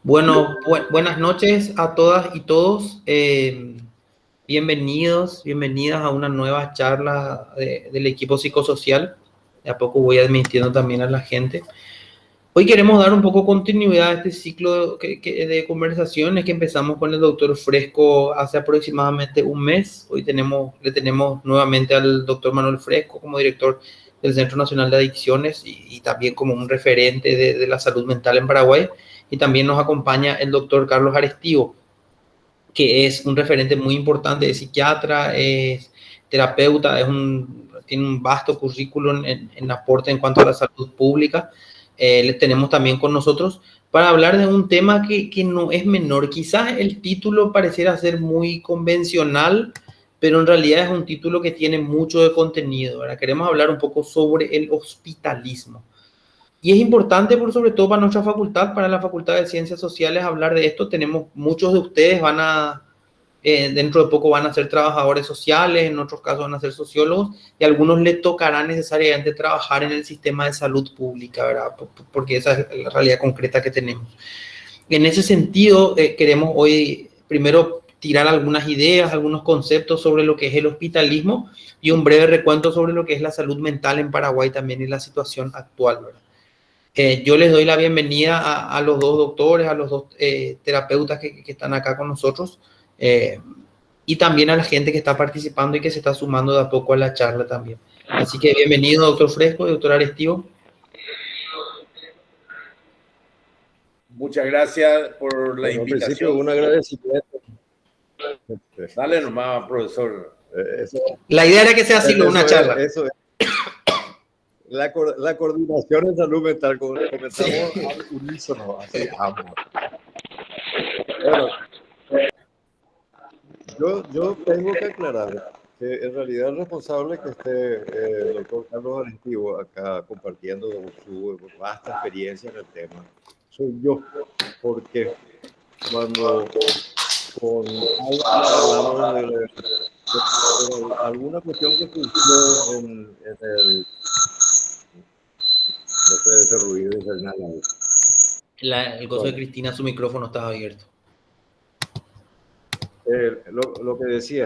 Bueno, buenas noches a todas y todos. Bienvenidos, bienvenidas a una nueva charla del equipo psicosocial. De a poco voy admitiendo también a la gente. Hoy queremos dar un poco continuidad a este ciclo de conversaciones que empezamos con el doctor Fresco hace aproximadamente un mes. Hoy le tenemos nuevamente al doctor Manuel Fresco como director del Centro Nacional de Adicciones y también como un referente de la salud mental en Paraguay. Y también nos acompaña el doctor Carlos Arestivo, que es un referente muy importante, de psiquiatra, es terapeuta, tiene un vasto currículum en aporte en cuanto a la salud pública. Le tenemos también con nosotros para hablar de un tema que no es menor. Quizás el título pareciera ser muy convencional, pero en realidad es un título que tiene mucho de contenido, ¿verdad? Queremos hablar un poco sobre el hospitalismo. Y es importante, por sobre todo para nuestra facultad, para la Facultad de Ciencias Sociales, hablar de esto. Tenemos muchos de ustedes dentro de poco van a ser trabajadores sociales, en otros casos van a ser sociólogos, y a algunos les tocará necesariamente trabajar en el sistema de salud pública, ¿verdad? Porque esa es la realidad concreta que tenemos. En ese sentido, queremos hoy primero tirar algunas ideas, algunos conceptos sobre lo que es el hospitalismo y un breve recuento sobre lo que es la salud mental en Paraguay también y la situación actual, ¿verdad? Yo les doy la bienvenida a los dos doctores, a los dos terapeutas que están acá con nosotros, eh, y también a la gente que está participando y que se está sumando de a poco a la charla también. Así que bienvenido, doctor Fresco y doctor Arestivo. Muchas gracias por la Bueno, al principio, invitación. un agradecimiento. Dale nomás, profesor. Eso, La idea era que sea así, una eso charla. eso es. La coordinación en salud mental, comenzamos Sí. al unísono, así ambos. Bueno, yo tengo que aclarar que en realidad el responsable que esté el doctor Carlos Arestivo acá compartiendo su vasta experiencia en el tema soy yo, porque cuando con Álvaro hablamos de alguna cuestión que surgió en el, no sé, ese ruido infernal ahí. El gozo de Bueno, Cristina, su micrófono estaba abierto. lo que decía,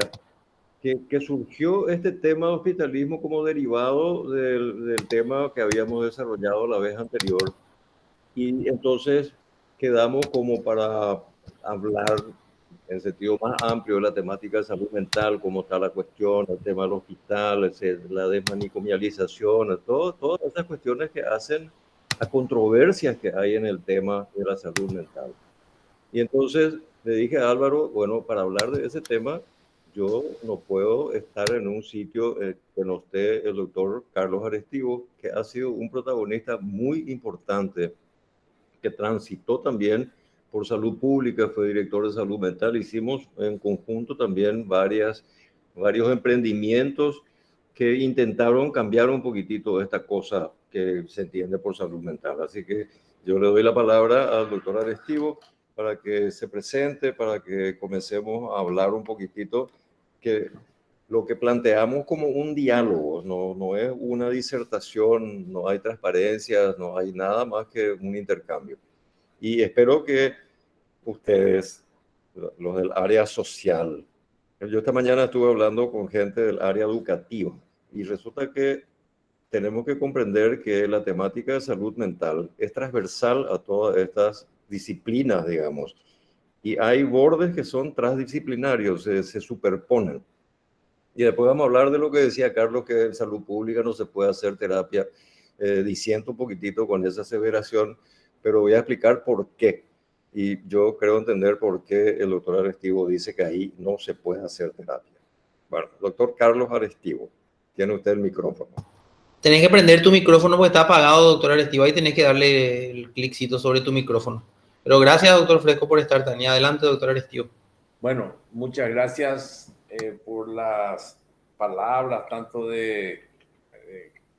que surgió este tema de hospitalismo como derivado del tema que habíamos desarrollado la vez anterior. Y entonces quedamos como para hablar en sentido más amplio de la temática de salud mental, cómo está la cuestión, el tema del hospital, la desmanicomialización, todas esas cuestiones que hacen a controversias que hay en el tema de la salud mental. Y entonces le dije a Álvaro, bueno, para hablar de ese tema, yo no puedo estar en un sitio que no esté el doctor Carlos Arestivo, que ha sido un protagonista muy importante, que transitó también por salud pública, fue director de salud mental. Hicimos en conjunto también varios emprendimientos que intentaron cambiar un poquitito esta cosa que se entiende por salud mental. Así que yo le doy la palabra al doctor Arestivo para que se presente, para que comencemos a hablar un poquitito, que lo que planteamos como un diálogo, no es una disertación, no hay transparencias, no hay nada más que un intercambio. Y espero que ustedes, los del área social, yo esta mañana estuve hablando con gente del área educativa y resulta que tenemos que comprender que la temática de salud mental es transversal a todas estas disciplinas, digamos, y hay bordes que son transdisciplinarios, se superponen. Y después vamos a hablar de lo que decía Carlos, que en salud pública no se puede hacer terapia. Diciendo un poquitito con esa aseveración, pero voy a explicar por qué. Y yo creo entender por qué el doctor Arestivo dice que ahí no se puede hacer terapia. Bueno, doctor Carlos Arestivo, tiene usted el micrófono. Tenés que prender tu micrófono porque está apagado, doctor Arestivo, y tenés que darle el cliccito sobre tu micrófono. Pero gracias, doctor Fresco, por estar tan. Y adelante, doctor Arestivo. Bueno, muchas gracias por las palabras, tanto de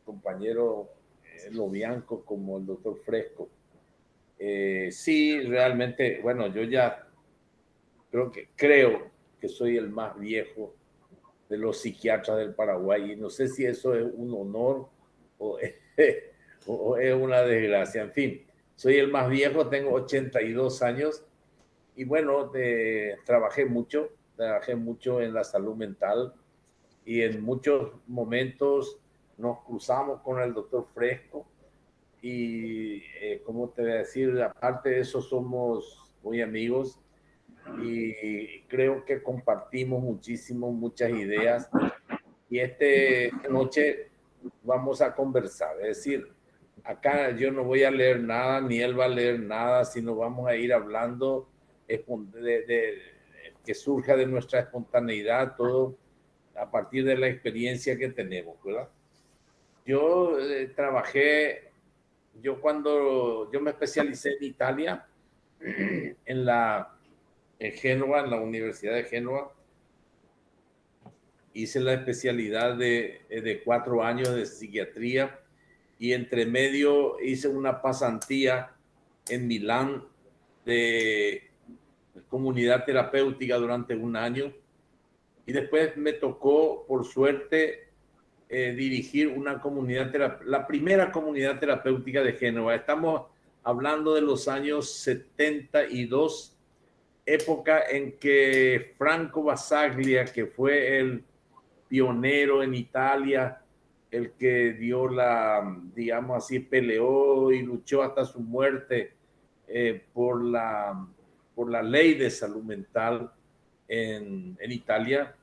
compañero Lobianco como el doctor Fresco. Sí, realmente, bueno, yo ya creo que soy el más viejo de los psiquiatras del Paraguay y no sé si eso es un honor o es, o es una desgracia. En fin, soy el más viejo, tengo 82 años y bueno, trabajé mucho en la salud mental y en muchos momentos nos cruzamos con el doctor Fresco y, ¿cómo te voy a decir? Aparte de eso, somos muy amigos y creo que compartimos muchísimo, muchas ideas. Y esta noche vamos a conversar, es decir, acá yo no voy a leer nada, ni él va a leer nada, sino vamos a ir hablando que surja de nuestra espontaneidad, todo a partir de la experiencia que tenemos, ¿verdad? Yo cuando yo me especialicé en Italia, en Génova, en la Universidad de Génova, hice la especialidad de 4 años de psiquiatría y entre medio hice una pasantía en Milán de comunidad terapéutica durante 1 año y después me tocó, por suerte, dirigir una la primera comunidad terapéutica de Génova. Estamos hablando de los años 72, época en que Franco Basaglia, que fue el pionero en Italia, el que dio digamos así, peleó y luchó hasta su muerte por la ley de salud mental en Italia.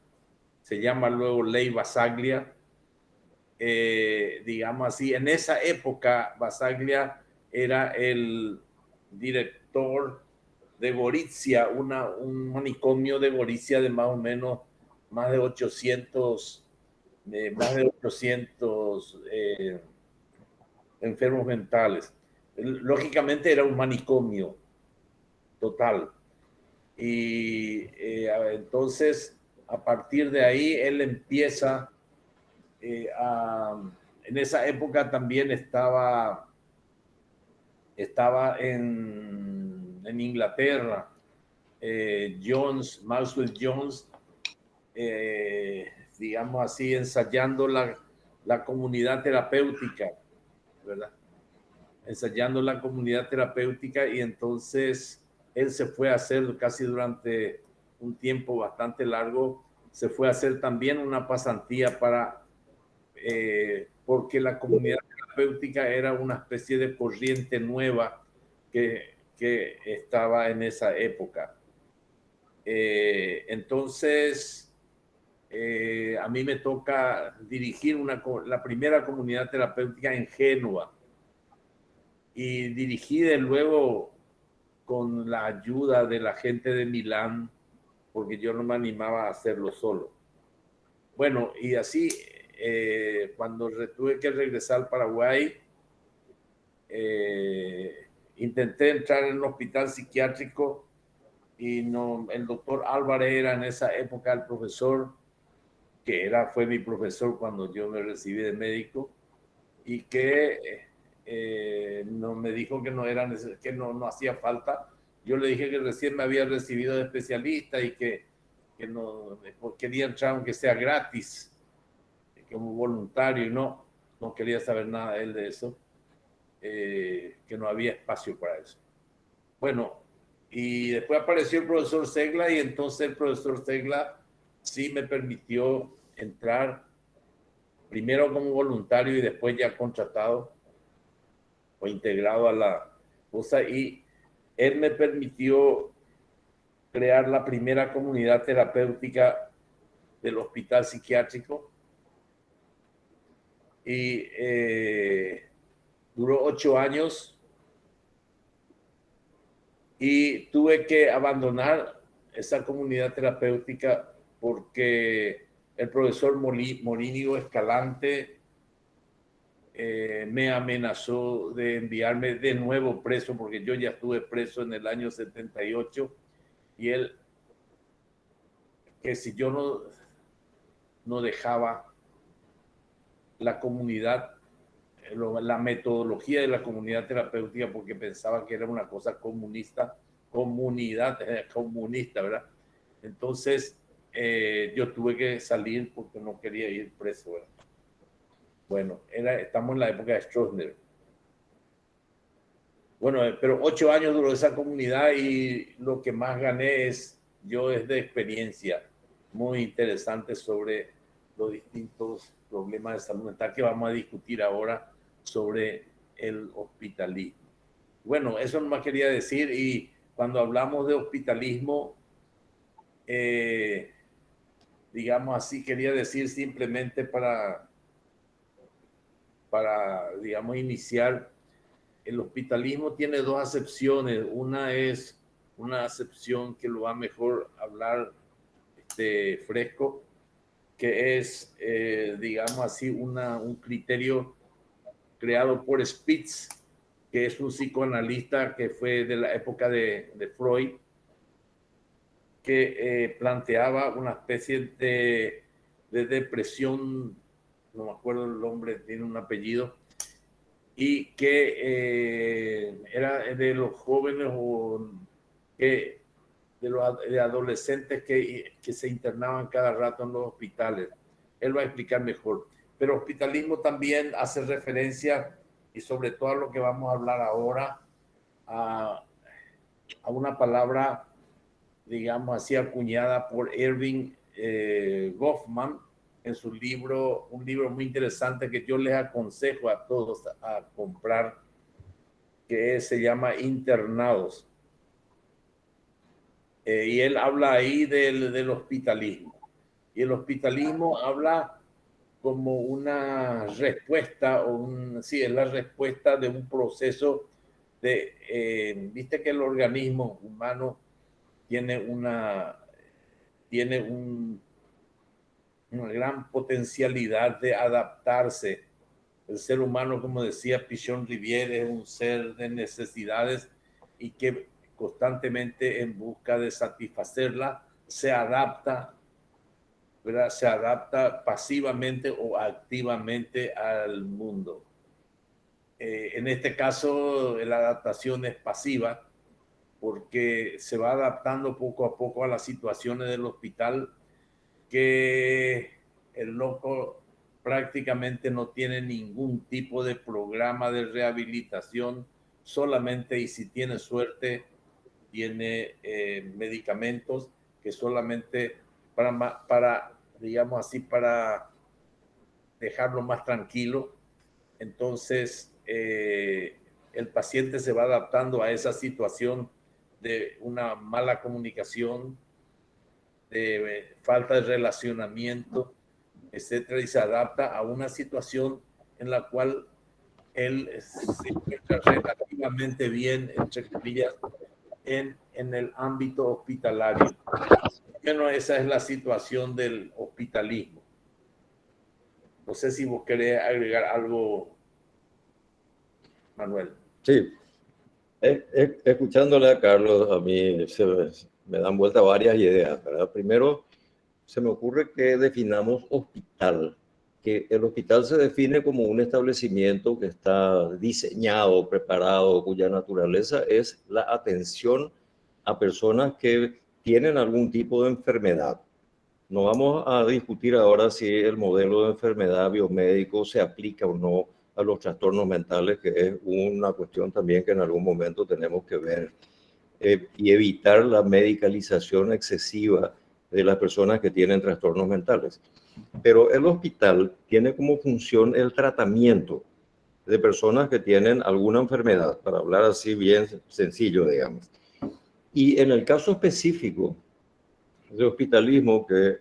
Se llama luego Ley Basaglia. Digamos así, en esa época Basaglia era el director de Gorizia, un manicomio de Gorizia de más o menos más de 800 enfermos mentales. Lógicamente era un manicomio total. Y entonces, a partir de ahí, él empieza en esa época también estaba en Inglaterra, Maxwell Jones, digamos así, ensayando la comunidad terapéutica, ¿verdad? Ensayando la comunidad terapéutica y entonces él se fue a hacer casi durante un tiempo bastante largo, se fue a hacer también una pasantía porque la comunidad terapéutica era una especie de corriente nueva que estaba en esa época. Entonces, a mí me toca dirigir la primera comunidad terapéutica en Génova y dirigí de luego con la ayuda de la gente de Milán, porque yo no me animaba a hacerlo solo. Bueno, y así, cuando tuve que regresar al Paraguay, intenté entrar en un hospital psiquiátrico y no, el doctor Álvarez era en esa época el profesor fue mi profesor cuando yo me recibí de médico y que no me dijo que no hacía falta. Yo le dije que recién me había recibido de especialista y que no quería entrar aunque sea gratis como voluntario y no quería saber nada de él de eso, que no había espacio para eso. Bueno, y después apareció el profesor Segla y entonces el profesor Segla sí me permitió entrar primero como voluntario y después ya contratado o integrado a la cosa y él me permitió crear la primera comunidad terapéutica del hospital psiquiátrico y duró 8 años y tuve que abandonar esa comunidad terapéutica porque el profesor Morínigo Escalante me amenazó de enviarme de nuevo preso, porque yo ya estuve preso en el año 78, y él, que si yo no dejaba la comunidad, la metodología de la comunidad terapéutica, porque pensaba que era una cosa comunista, comunista, ¿verdad? Entonces, yo tuve que salir porque no quería ir preso, ¿verdad? Bueno, estamos en la época de Stroessner. Bueno, pero 8 años duró esa comunidad y lo que más gané es de experiencia muy interesante sobre los distintos problemas de salud mental que vamos a discutir ahora sobre el hospitalismo. Bueno, eso nomás quería decir, y cuando hablamos de hospitalismo, digamos así, quería decir simplemente para digamos, iniciar, el hospitalismo tiene dos acepciones. Una es una acepción que lo va mejor hablar Fresco, que es, digamos así, un criterio creado por Spitz, que es un psicoanalista que fue de la época de Freud, que planteaba una especie de depresión, no me acuerdo el nombre, tiene un apellido, y que era de los jóvenes o de adolescentes que se internaban cada rato en los hospitales. Él va a explicar mejor. Pero hospitalismo también hace referencia, y sobre todo a lo que vamos a hablar ahora, a una palabra, digamos así, acuñada por Erving Goffman en su libro, un libro muy interesante que yo les aconsejo a todos a comprar, que se llama Internados. Y él habla ahí del hospitalismo. Y el hospitalismo habla como una respuesta, sí, es la respuesta de un proceso viste que el organismo humano tiene una gran potencialidad de adaptarse. El ser humano, como decía Pichon Rivière, es un ser de necesidades y que constantemente en busca de satisfacerla se adapta, ¿verdad? Se adapta pasivamente o activamente al mundo. En este caso, la adaptación es pasiva porque se va adaptando poco a poco a las situaciones del hospital, que el loco prácticamente no tiene ningún tipo de programa de rehabilitación, solamente, y si tiene suerte, tiene medicamentos que solamente para, digamos así, para dejarlo más tranquilo. Entonces, el paciente se va adaptando a esa situación de una mala comunicación, de falta de relacionamiento, etcétera, y se adapta a una situación en la cual él se encuentra relativamente bien, entre comillas, en el ámbito hospitalario. Bueno, esa es la situación del hospitalismo. No sé si vos querés agregar algo, Manuel. Sí, escuchándole a Carlos, a mí me dan vuelta varias ideas, ¿verdad? Primero, se me ocurre que definamos hospital, que el hospital se define como un establecimiento que está diseñado, preparado, cuya naturaleza es la atención a personas que tienen algún tipo de enfermedad. No vamos a discutir ahora si el modelo de enfermedad biomédico se aplica o no a los trastornos mentales, que es una cuestión también que en algún momento tenemos que ver, y evitar la medicalización excesiva de las personas que tienen trastornos mentales. Pero el hospital tiene como función el tratamiento de personas que tienen alguna enfermedad, para hablar así bien sencillo, digamos. Y en el caso específico de hospitalismo, que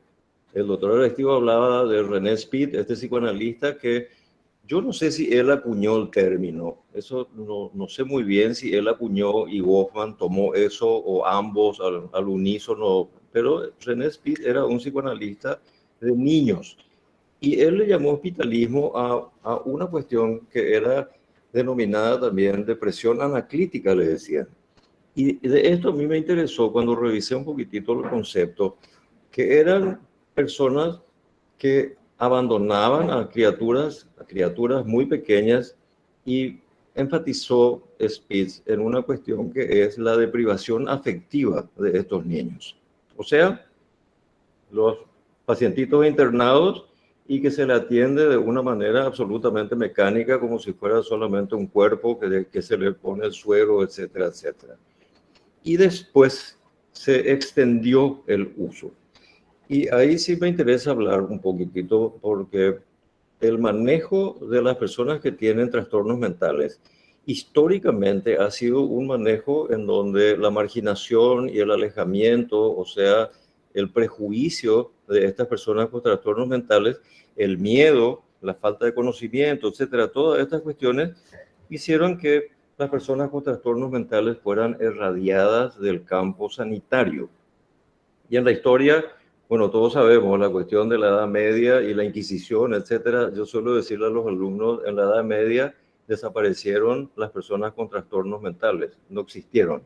el doctor Arestivo hablaba de René Spitz, este psicoanalista, que yo no sé si él acuñó el término, eso no sé muy bien si él acuñó y Goffman tomó eso o ambos al unísono, pero René Spitz era un psicoanalista de niños y él le llamó hospitalismo a una cuestión que era denominada también depresión anaclítica, le decían. Y de esto a mí me interesó cuando revisé un poquitito el concepto, que eran personas que abandonaban a criaturas muy pequeñas, y enfatizó Spitz en una cuestión que es la deprivación afectiva de estos niños. O sea, los pacientitos internados y que se le atiende de una manera absolutamente mecánica, como si fuera solamente un cuerpo que se le pone el suero, etcétera, etcétera. Y después se extendió el uso. Y ahí sí me interesa hablar un poquitito porque el manejo de las personas que tienen trastornos mentales históricamente ha sido un manejo en donde la marginación y el alejamiento, o sea, el prejuicio de estas personas con trastornos mentales, el miedo, la falta de conocimiento, etcétera, todas estas cuestiones hicieron que las personas con trastornos mentales fueran irradiadas del campo sanitario. Y en la historia, bueno, todos sabemos la cuestión de la Edad Media y la Inquisición, etcétera. Yo suelo decirle a los alumnos, en la Edad Media desaparecieron las personas con trastornos mentales, no existieron.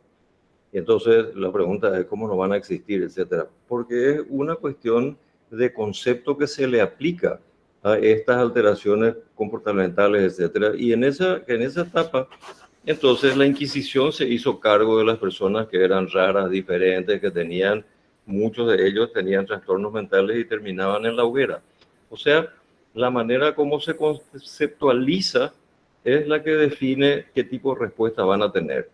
Y entonces la pregunta es cómo no van a existir, etcétera. Porque es una cuestión de concepto que se le aplica a estas alteraciones comportamentales, etcétera. Y en esa etapa, entonces la Inquisición se hizo cargo de las personas que eran raras, diferentes, que tenían, muchos de ellos tenían trastornos mentales y terminaban en la hoguera. O sea, la manera como se conceptualiza es la que define qué tipo de respuesta van a tener.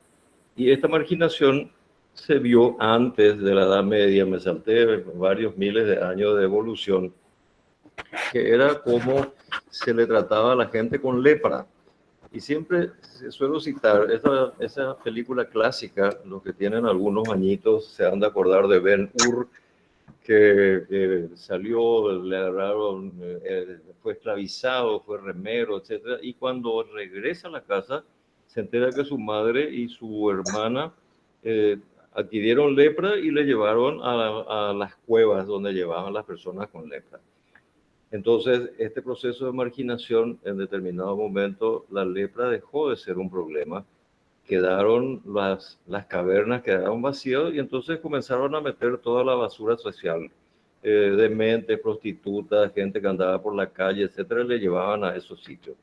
Y esta marginación se vio antes de la Edad Media, me salté varios miles de años de evolución, que era como se le trataba a la gente con lepra. Y siempre suelo citar esa película clásica, los que tienen algunos añitos se han de acordar de Ben-Hur, que salió, le agarraron, fue esclavizado, fue remero, etc. Y cuando regresa a la casa, se entera que su madre y su hermana adquirieron lepra y le llevaron a las cuevas donde llevaban las personas con lepra. Entonces, este proceso de marginación, en determinado momento, la lepra dejó de ser un problema. Quedaron las cavernas, quedaron vacías y entonces comenzaron a meter toda la basura social. Dementes, prostitutas, gente que andaba por la calle, etcétera, le llevaban a esos sitios.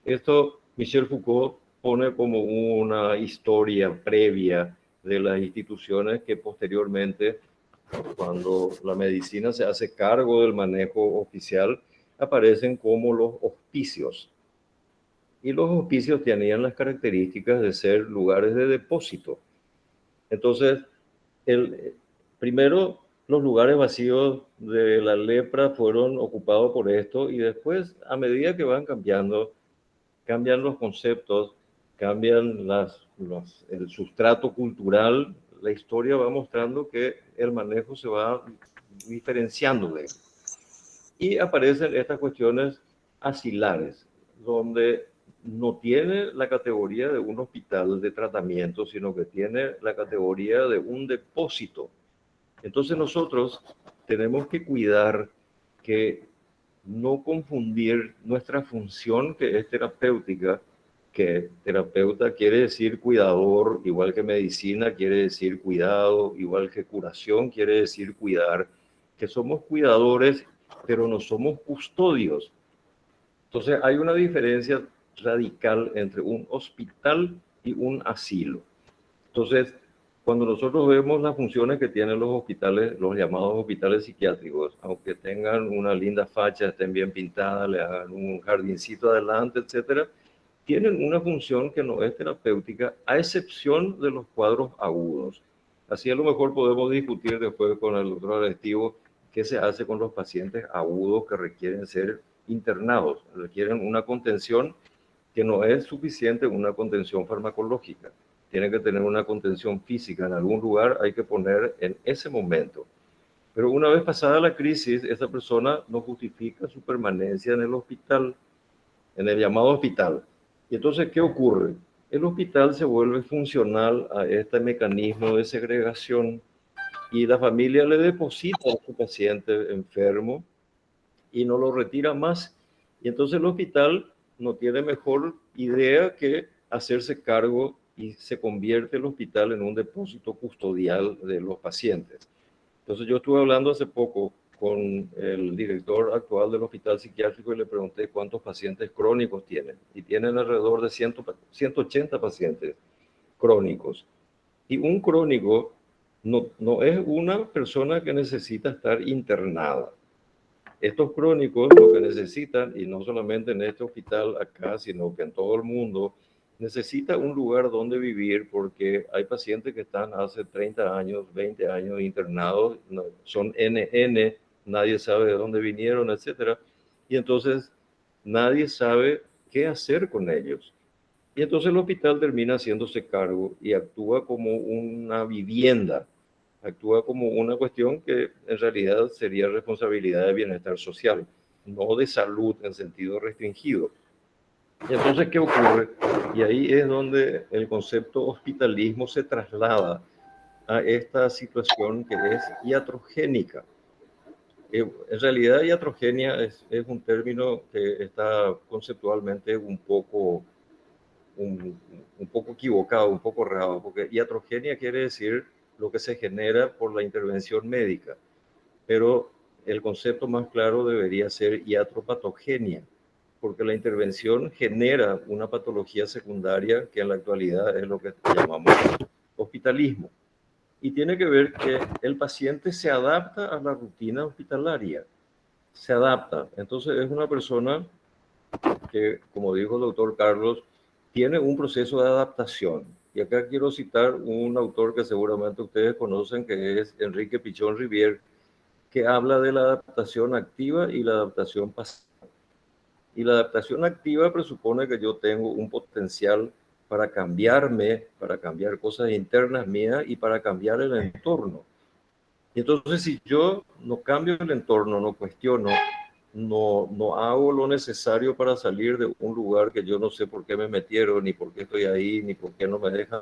Esto Michel Foucault pone como una historia previa de las instituciones que posteriormente, cuando la medicina se hace cargo del manejo oficial, aparecen como los hospicios. Y los hospicios tenían las características de ser lugares de depósito. Entonces, primero los lugares vacíos de la lepra fueron ocupados por esto y después, a medida que van cambiando, cambian los conceptos, cambian el sustrato cultural, la historia va mostrando que el manejo se va diferenciando de él. Y aparecen estas cuestiones asilares, donde no tiene la categoría de un hospital de tratamiento, sino que tiene la categoría de un depósito. Entonces nosotros tenemos que cuidar que no confundir nuestra función, que es terapéutica, que terapeuta quiere decir cuidador, igual que medicina quiere decir cuidado, igual que curación quiere decir cuidar, que somos cuidadores, pero no somos custodios. Entonces hay una diferencia radical entre un hospital y un asilo. Entonces, cuando nosotros vemos las funciones que tienen los hospitales, los llamados hospitales psiquiátricos, aunque tengan una linda facha, estén bien pintadas, le hagan un jardincito adelante, etcétera, tienen una función que no es terapéutica, a excepción de los cuadros agudos. Así a lo mejor podemos discutir después con el doctor Arestivo qué se hace con los pacientes agudos que requieren ser internados, requieren una contención que no es suficiente, una contención farmacológica. Tiene que tener una contención física en algún lugar, hay que poner en ese momento. Pero una vez pasada la crisis, esa persona no justifica su permanencia en el hospital, en el llamado hospital. Y entonces, ¿qué ocurre? El hospital se vuelve funcional a este mecanismo de segregación y la familia le deposita a su paciente enfermo y no lo retira más. Y entonces el hospital no tiene mejor idea que hacerse cargo y se convierte el hospital en un depósito custodial de los pacientes. Entonces yo estuve hablando hace poco con el director actual del hospital psiquiátrico y le pregunté cuántos pacientes crónicos tienen. Y tienen alrededor de 180 pacientes crónicos. Y un crónico no es una persona que necesita estar internada. estos crónicos lo que necesitan, y no solamente en este hospital acá, sino que en todo el mundo, necesita un lugar donde vivir porque hay pacientes que están hace 30 años, 20 años internados, son NN, nadie sabe de dónde vinieron, etcétera, y entonces nadie sabe qué hacer con ellos. Y entonces el hospital termina haciéndose cargo y actúa como una vivienda, actúa como una cuestión que en realidad sería responsabilidad de bienestar social, no de salud en sentido restringido. Y entonces, ¿qué ocurre? Y ahí es donde el concepto hospitalismo se traslada a esta situación que es iatrogénica. En realidad, iatrogenia es un término que está conceptualmente un poco equivocado, un poco errado, porque iatrogenia quiere decir lo que se genera por la intervención médica, pero el concepto más claro debería ser iatropatogenia, porque la intervención genera una patología secundaria que en la actualidad es lo que llamamos hospitalismo. Y tiene que ver que el paciente se adapta a la rutina hospitalaria, se adapta. Entonces es una persona que, como dijo el doctor Carlos, tiene un proceso de adaptación. Y acá quiero citar un autor que seguramente ustedes conocen, que es Enrique Pichon Rivière, que habla de la adaptación activa y la adaptación pasiva. Y la adaptación activa presupone que yo tengo un potencial para cambiarme, para cambiar cosas internas mías y para cambiar el entorno. Y entonces, si yo no cambio el entorno, no cuestiono, no hago lo necesario para salir de un lugar que yo no sé por qué me metieron, ni por qué estoy ahí, ni por qué no me dejan.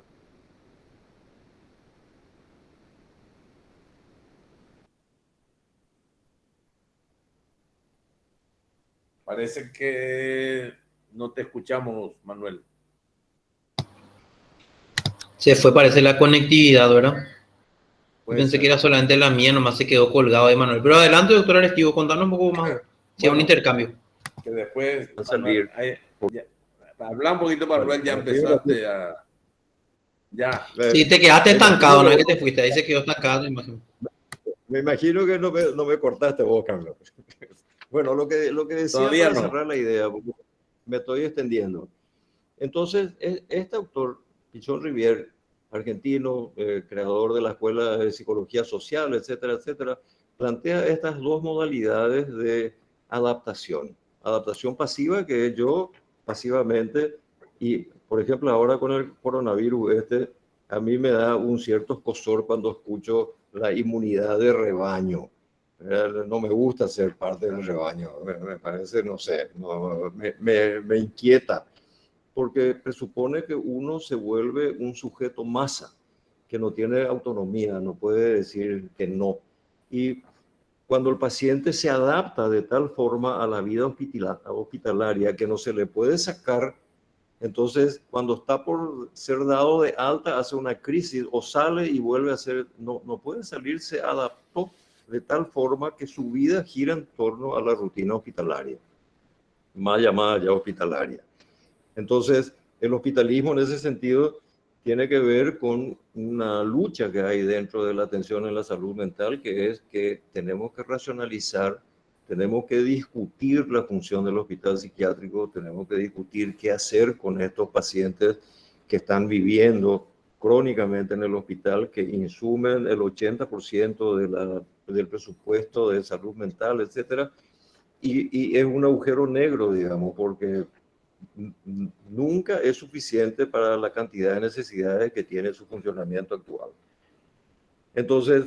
Parece que no te escuchamos, Manuel. Se fue, parece, la conectividad, ¿verdad? Yo Puede pensé que ser. era solamente la mía, nomás se quedó colgado de Manuel. Pero adelante, doctor Arestivo, contanos un poco más. Si es un intercambio. Que después, A salir. habla un poquito, Manuel, ya empezaste a... Ya. Sí, te quedaste estancado, no es que te fuiste, ahí se quedó estancado, imagino. Me imagino que no me cortaste vos, Carlos. Bueno, lo que decía Todavía para no. cerrar la idea, porque me estoy extendiendo. Entonces, este autor, Pichon Rivière, argentino, creador de la Escuela de Psicología Social, etcétera, etcétera, plantea estas dos modalidades de adaptación. Adaptación pasiva, que es yo pasivamente, y por ejemplo ahora con el coronavirus a mí me da un cierto escozor cuando escucho la inmunidad de rebaño. No me gusta ser parte del rebaño, me parece, no sé, me inquieta, porque presupone que uno se vuelve un sujeto masa, que no tiene autonomía, no puede decir que no. Y cuando el paciente se adapta de tal forma a la vida hospitalaria que no se le puede sacar, entonces cuando está por ser dado de alta hace una crisis o sale y vuelve a ser, no puede salir, se adaptó de tal forma que su vida gira en torno a la rutina hospitalaria, más llamada ya hospitalaria. Entonces, el hospitalismo en ese sentido tiene que ver con una lucha que hay dentro de la atención en la salud mental, que es que tenemos que racionalizar, tenemos que discutir la función del hospital psiquiátrico, tenemos que discutir qué hacer con estos pacientes que están viviendo crónicamente en el hospital, que insumen el 80% del presupuesto de salud mental, etcétera. Y es un agujero negro, digamos, porque nunca es suficiente para la cantidad de necesidades que tiene su funcionamiento actual. Entonces,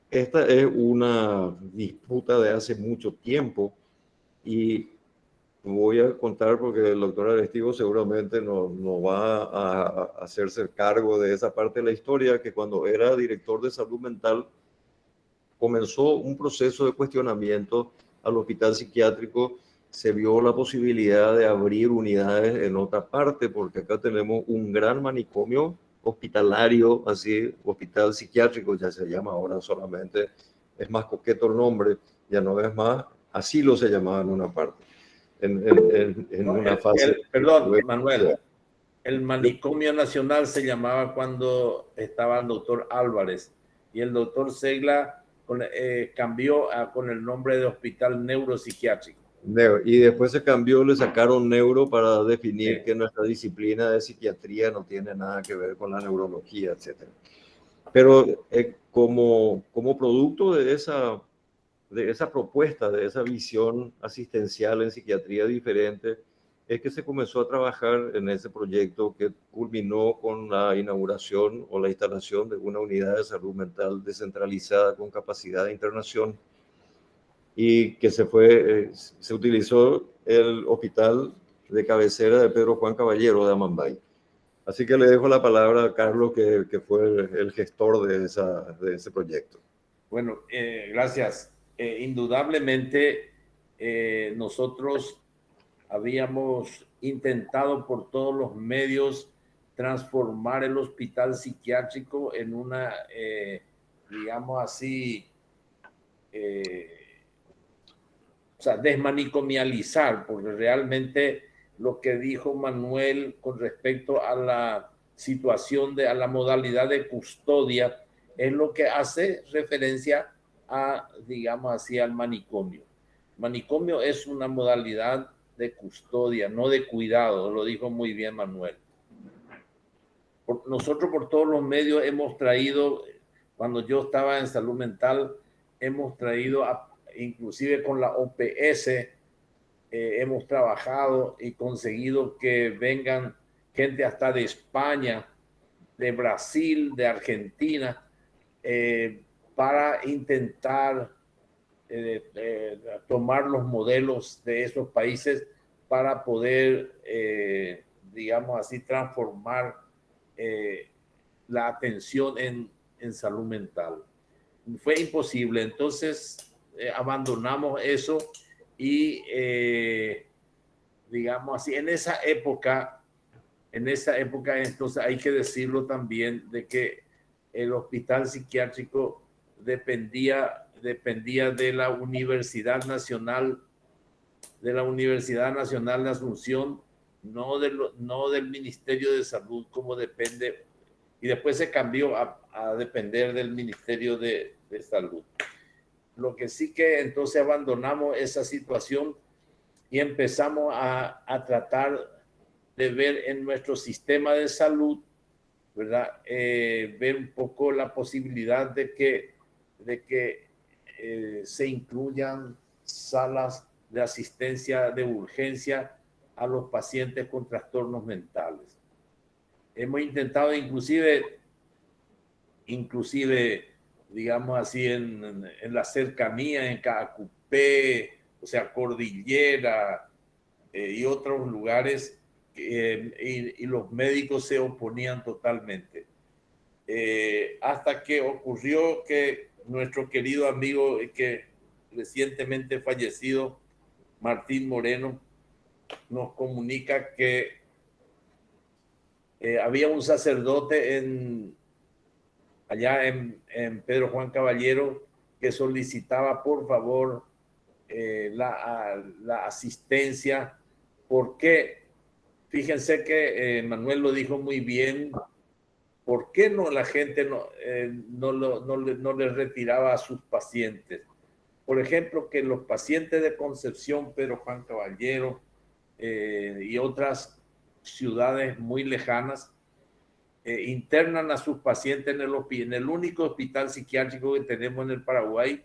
esta es una disputa de hace mucho tiempo y voy a contar porque el doctor Arestivo seguramente no va a hacerse cargo de esa parte de la historia, que cuando era director de salud mental comenzó un proceso de cuestionamiento al hospital psiquiátrico. Se vio la posibilidad de abrir unidades en otra parte, porque acá tenemos un gran manicomio hospitalario, así, hospital psiquiátrico, ya se llama ahora solamente, es más coqueto el nombre, ya no es más, asilo se llamaba en una parte, en una fase. Perdón, Manuel, el manicomio nacional se llamaba cuando estaba el doctor Álvarez y el doctor Segla cambió con el nombre de Hospital Neuropsiquiátrico. Y después se cambió, le sacaron neuro para definir Sí. que nuestra disciplina de psiquiatría no tiene nada que ver con la neurología, etc. Pero como producto de esa propuesta, de esa visión asistencial en psiquiatría diferente, es que se comenzó a trabajar en ese proyecto que culminó con la inauguración o la instalación de una unidad de salud mental descentralizada con capacidad de internación, y que se utilizó el hospital de cabecera de Pedro Juan Caballero de Amambay. Así que le dejo la palabra a Carlos, que fue el gestor de ese proyecto. Bueno, gracias. Indudablemente, nosotros habíamos intentado por todos los medios transformar el hospital psiquiátrico en una, digamos así, o sea, desmanicomializar, porque realmente lo que dijo Manuel con respecto a la situación a la modalidad de custodia es lo que hace referencia a, digamos así, al manicomio. Manicomio es una modalidad de custodia, no de cuidado, lo dijo muy bien Manuel. Nosotros por todos los medios hemos traído, cuando yo estaba en salud mental, hemos traído, inclusive con la OPS, hemos trabajado y conseguido que vengan gente hasta de España, de Brasil, de Argentina, para intentar tomar los modelos de esos países para poder, digamos así, transformar la atención en salud mental. Fue imposible, entonces abandonamos eso y, digamos así, en esa época, entonces hay que decirlo también de que el hospital psiquiátrico dependía de la Universidad Nacional de Asunción, no del Ministerio de Salud, como depende, y después se cambió a depender del Ministerio de Salud. Lo que sí que entonces abandonamos esa situación y empezamos a tratar de ver en nuestro sistema de salud, ¿verdad? Ver un poco la posibilidad de que se incluyan salas de asistencia de urgencia a los pacientes con trastornos mentales. Hemos intentado inclusive digamos así, en la cercanía, en Caacupé, o sea, Cordillera y otros lugares, y los médicos se oponían totalmente. Hasta que ocurrió que nuestro querido amigo, que recientemente fallecido, Martín Moreno, nos comunica que había un sacerdote allá en Pedro Juan Caballero que solicitaba por favor la asistencia, porque fíjense que Manuel lo dijo muy bien. ¿Por qué no la gente no le retiraba a sus pacientes? Por ejemplo, que los pacientes de Concepción, Pedro Juan Caballero y otras ciudades muy lejanas internan a sus pacientes en el único hospital psiquiátrico que tenemos en el Paraguay,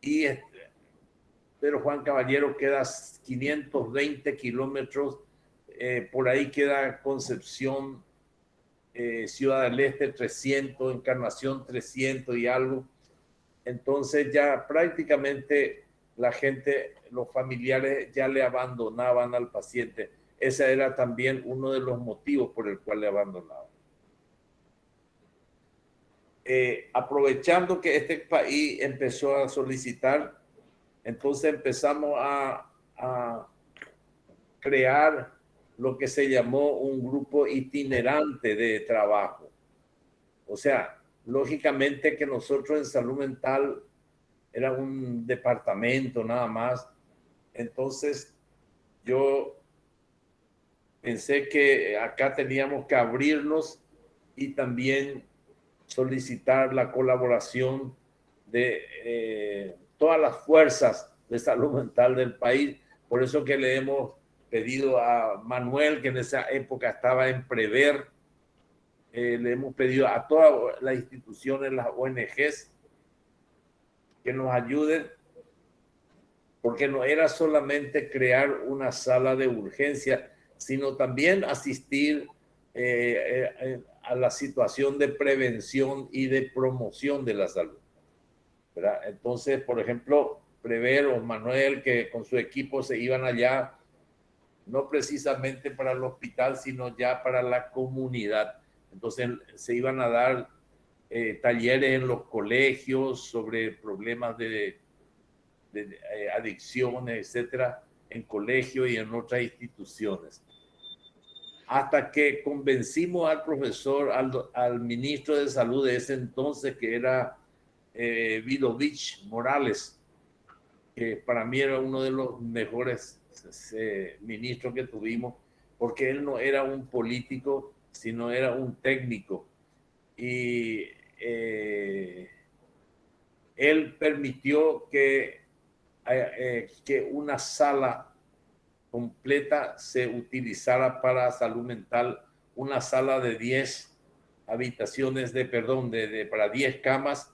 y Pedro Juan Caballero queda 520 kilómetros, por ahí queda Concepción, Ciudad del Este 300, Encarnación 300 y algo. Entonces ya prácticamente la gente, los familiares ya le abandonaban al paciente. Ese era también uno de los motivos por el cual le abandonaban. Aprovechando que este país empezó a solicitar, entonces empezamos a crear lo que se llamó un grupo itinerante de trabajo. O sea, lógicamente que nosotros en salud mental era un departamento nada más. Entonces yo pensé que acá teníamos que abrirnos y también solicitar la colaboración de todas las fuerzas de salud mental del país. Por eso que le hemos pedido a Manuel, que en esa época estaba en Prever, le hemos pedido a todas las instituciones, las ONGs, que nos ayuden, porque no era solamente crear una sala de urgencia, sino también asistir a la situación de prevención y de promoción de la salud, ¿verdad? Entonces, por ejemplo, Prever o Manuel, que con su equipo se iban allá, no precisamente para el hospital, sino ya para la comunidad. Entonces se iban a dar talleres en los colegios sobre problemas de adicciones, etcétera, en colegios y en otras instituciones. Hasta que convencimos al profesor, al ministro de salud de ese entonces, que era Vidovich Morales, que para mí era uno de los mejores ministros que tuvimos, porque él no era un político, sino era un técnico. Y él permitió que una sala completa se utilizara para salud mental, una sala de 10 habitaciones, para 10 camas,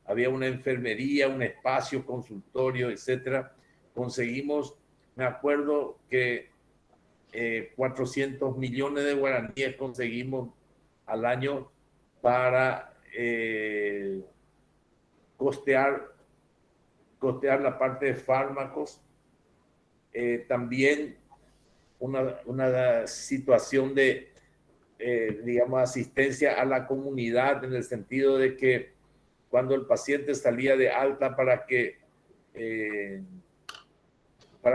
había una enfermería, un espacio, consultorio, etcétera. Conseguimos, me acuerdo que 400 millones de guaraníes conseguimos al año para costear la parte de fármacos, también una situación de, digamos, asistencia a la comunidad, en el sentido de que cuando el paciente salía de alta para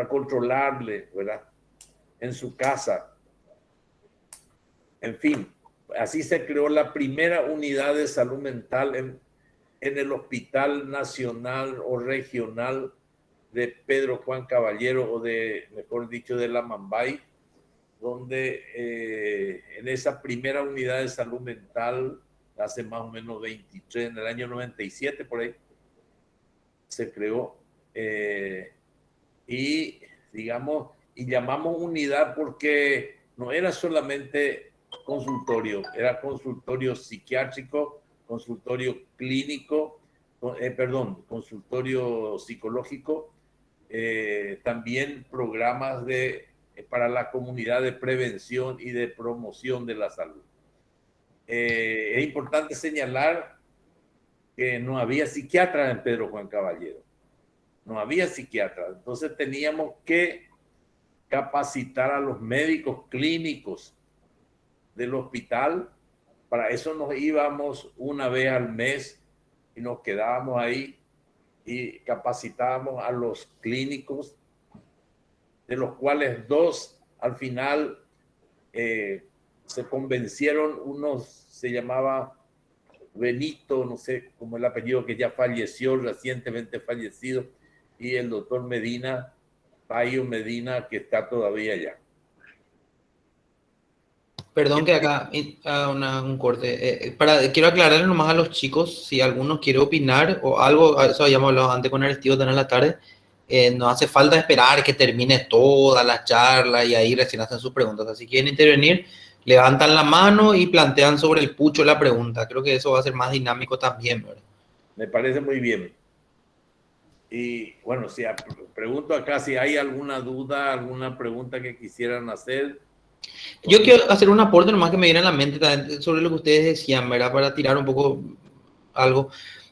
controlarle, ¿verdad?, en su casa. En fin, así se creó la primera unidad de salud mental en el Hospital Nacional o Regional de Pedro Juan Caballero, o mejor dicho, de La Mambay, donde en esa primera unidad de salud mental, hace más o menos 23, en el año 97 por ahí, se creó, y digamos, y llamamos unidad porque no era solamente consultorio, era consultorio psiquiátrico, consultorio clínico, consultorio psicológico, también programas para la comunidad de prevención y de promoción de la salud. Es importante señalar que no había psiquiatra en Pedro Juan Caballero, no había psiquiatra, entonces teníamos que capacitar a los médicos clínicos del hospital. Para eso nos íbamos una vez al mes y nos quedábamos ahí y capacitábamos a los clínicos, de los cuales 2 al final se convencieron. Uno se llamaba Benito, no sé cómo el apellido, que ya falleció, recientemente fallecido, y el doctor Medina, Payo Medina, que está todavía allá. Perdón que acá un corte. Quiero aclararle nomás a los chicos, si alguno quiere opinar o algo, eso habíamos hablado antes con Aristido en la tarde, no hace falta esperar que termine toda la charla y ahí recién hacen sus preguntas. Así que si quieren intervenir, levantan la mano y plantean sobre el pucho la pregunta. Creo que eso va a ser más dinámico también, ¿verdad? Me parece muy bien. Y bueno, si pregunto acá si hay alguna duda, alguna pregunta que quisieran hacer. Yo quiero hacer un aporte nomás que me viene a la mente también sobre lo que ustedes decían, ¿verdad? Para tirar un poco algo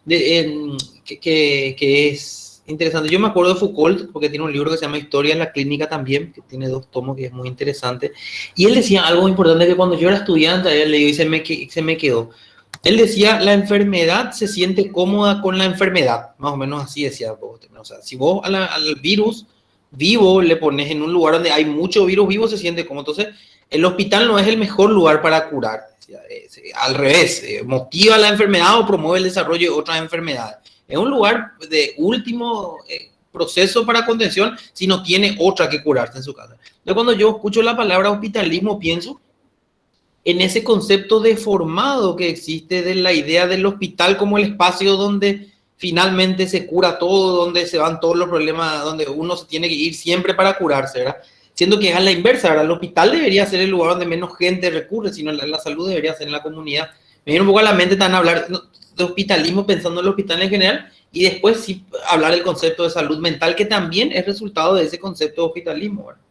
que es interesante. Yo me acuerdo de Foucault, porque tiene un libro que se llama Historia en la Clínica también, que tiene 2 tomos, que es muy interesante. Y él decía algo importante que cuando yo era estudiante, él leí y se me quedó. Él decía, la enfermedad se siente cómoda con la enfermedad. Más o menos así decía. O sea, si vos al virus vivo le pones en un lugar donde hay mucho virus vivo, se siente cómodo. Entonces, el hospital no es el mejor lugar para curar. Al revés, motiva la enfermedad o promueve el desarrollo de otras enfermedades. Es un lugar de último proceso para contención si no tiene otra que curarse en su casa. Entonces, cuando yo escucho la palabra hospitalismo, pienso en ese concepto deformado que existe de la idea del hospital como el espacio donde finalmente se cura todo, donde se van todos los problemas, donde uno se tiene que ir siempre para curarse, ¿verdad? Siendo que es a la inversa, ¿verdad? El hospital debería ser el lugar donde menos gente recurre, sino la salud debería ser en la comunidad. Me viene un poco a la mente tan hablar de hospitalismo pensando en el hospital en general y después sí hablar del concepto de salud mental, que también es resultado de ese concepto de hospitalismo, ¿verdad?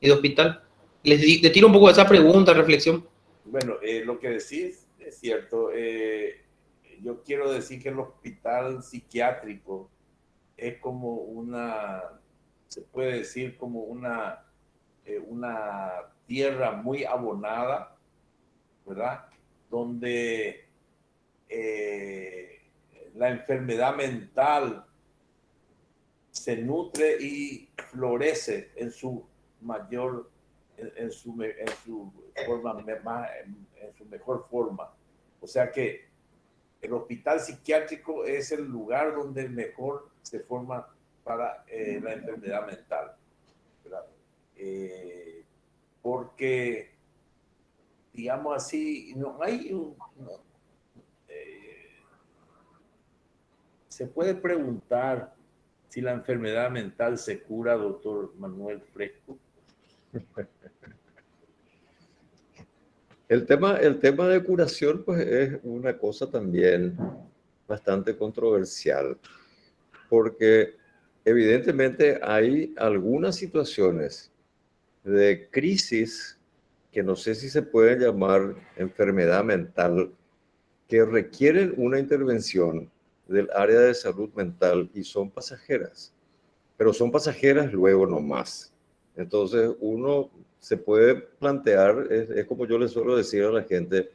Y de hospital. Les tiro un poco de esa pregunta, reflexión. Bueno, lo que decís es cierto. Yo quiero decir que el hospital psiquiátrico es como se puede decir como una tierra muy abonada, ¿verdad? Donde la enfermedad mental se nutre y florece en su mayor, en su forma, en su mejor forma. O sea que el hospital psiquiátrico es el lugar donde mejor se forma para la enfermedad mental, ¿verdad? Porque, digamos así, no hay se puede preguntar si la enfermedad mental se cura, doctor Manuel Fresco. El tema de curación, pues, es una cosa también bastante controversial, porque evidentemente hay algunas situaciones de crisis que no sé si se pueden llamar enfermedad mental, que requieren una intervención del área de salud mental y son pasajeras, pero son pasajeras luego nomás. Entonces uno se puede plantear, es como yo le suelo decir a la gente,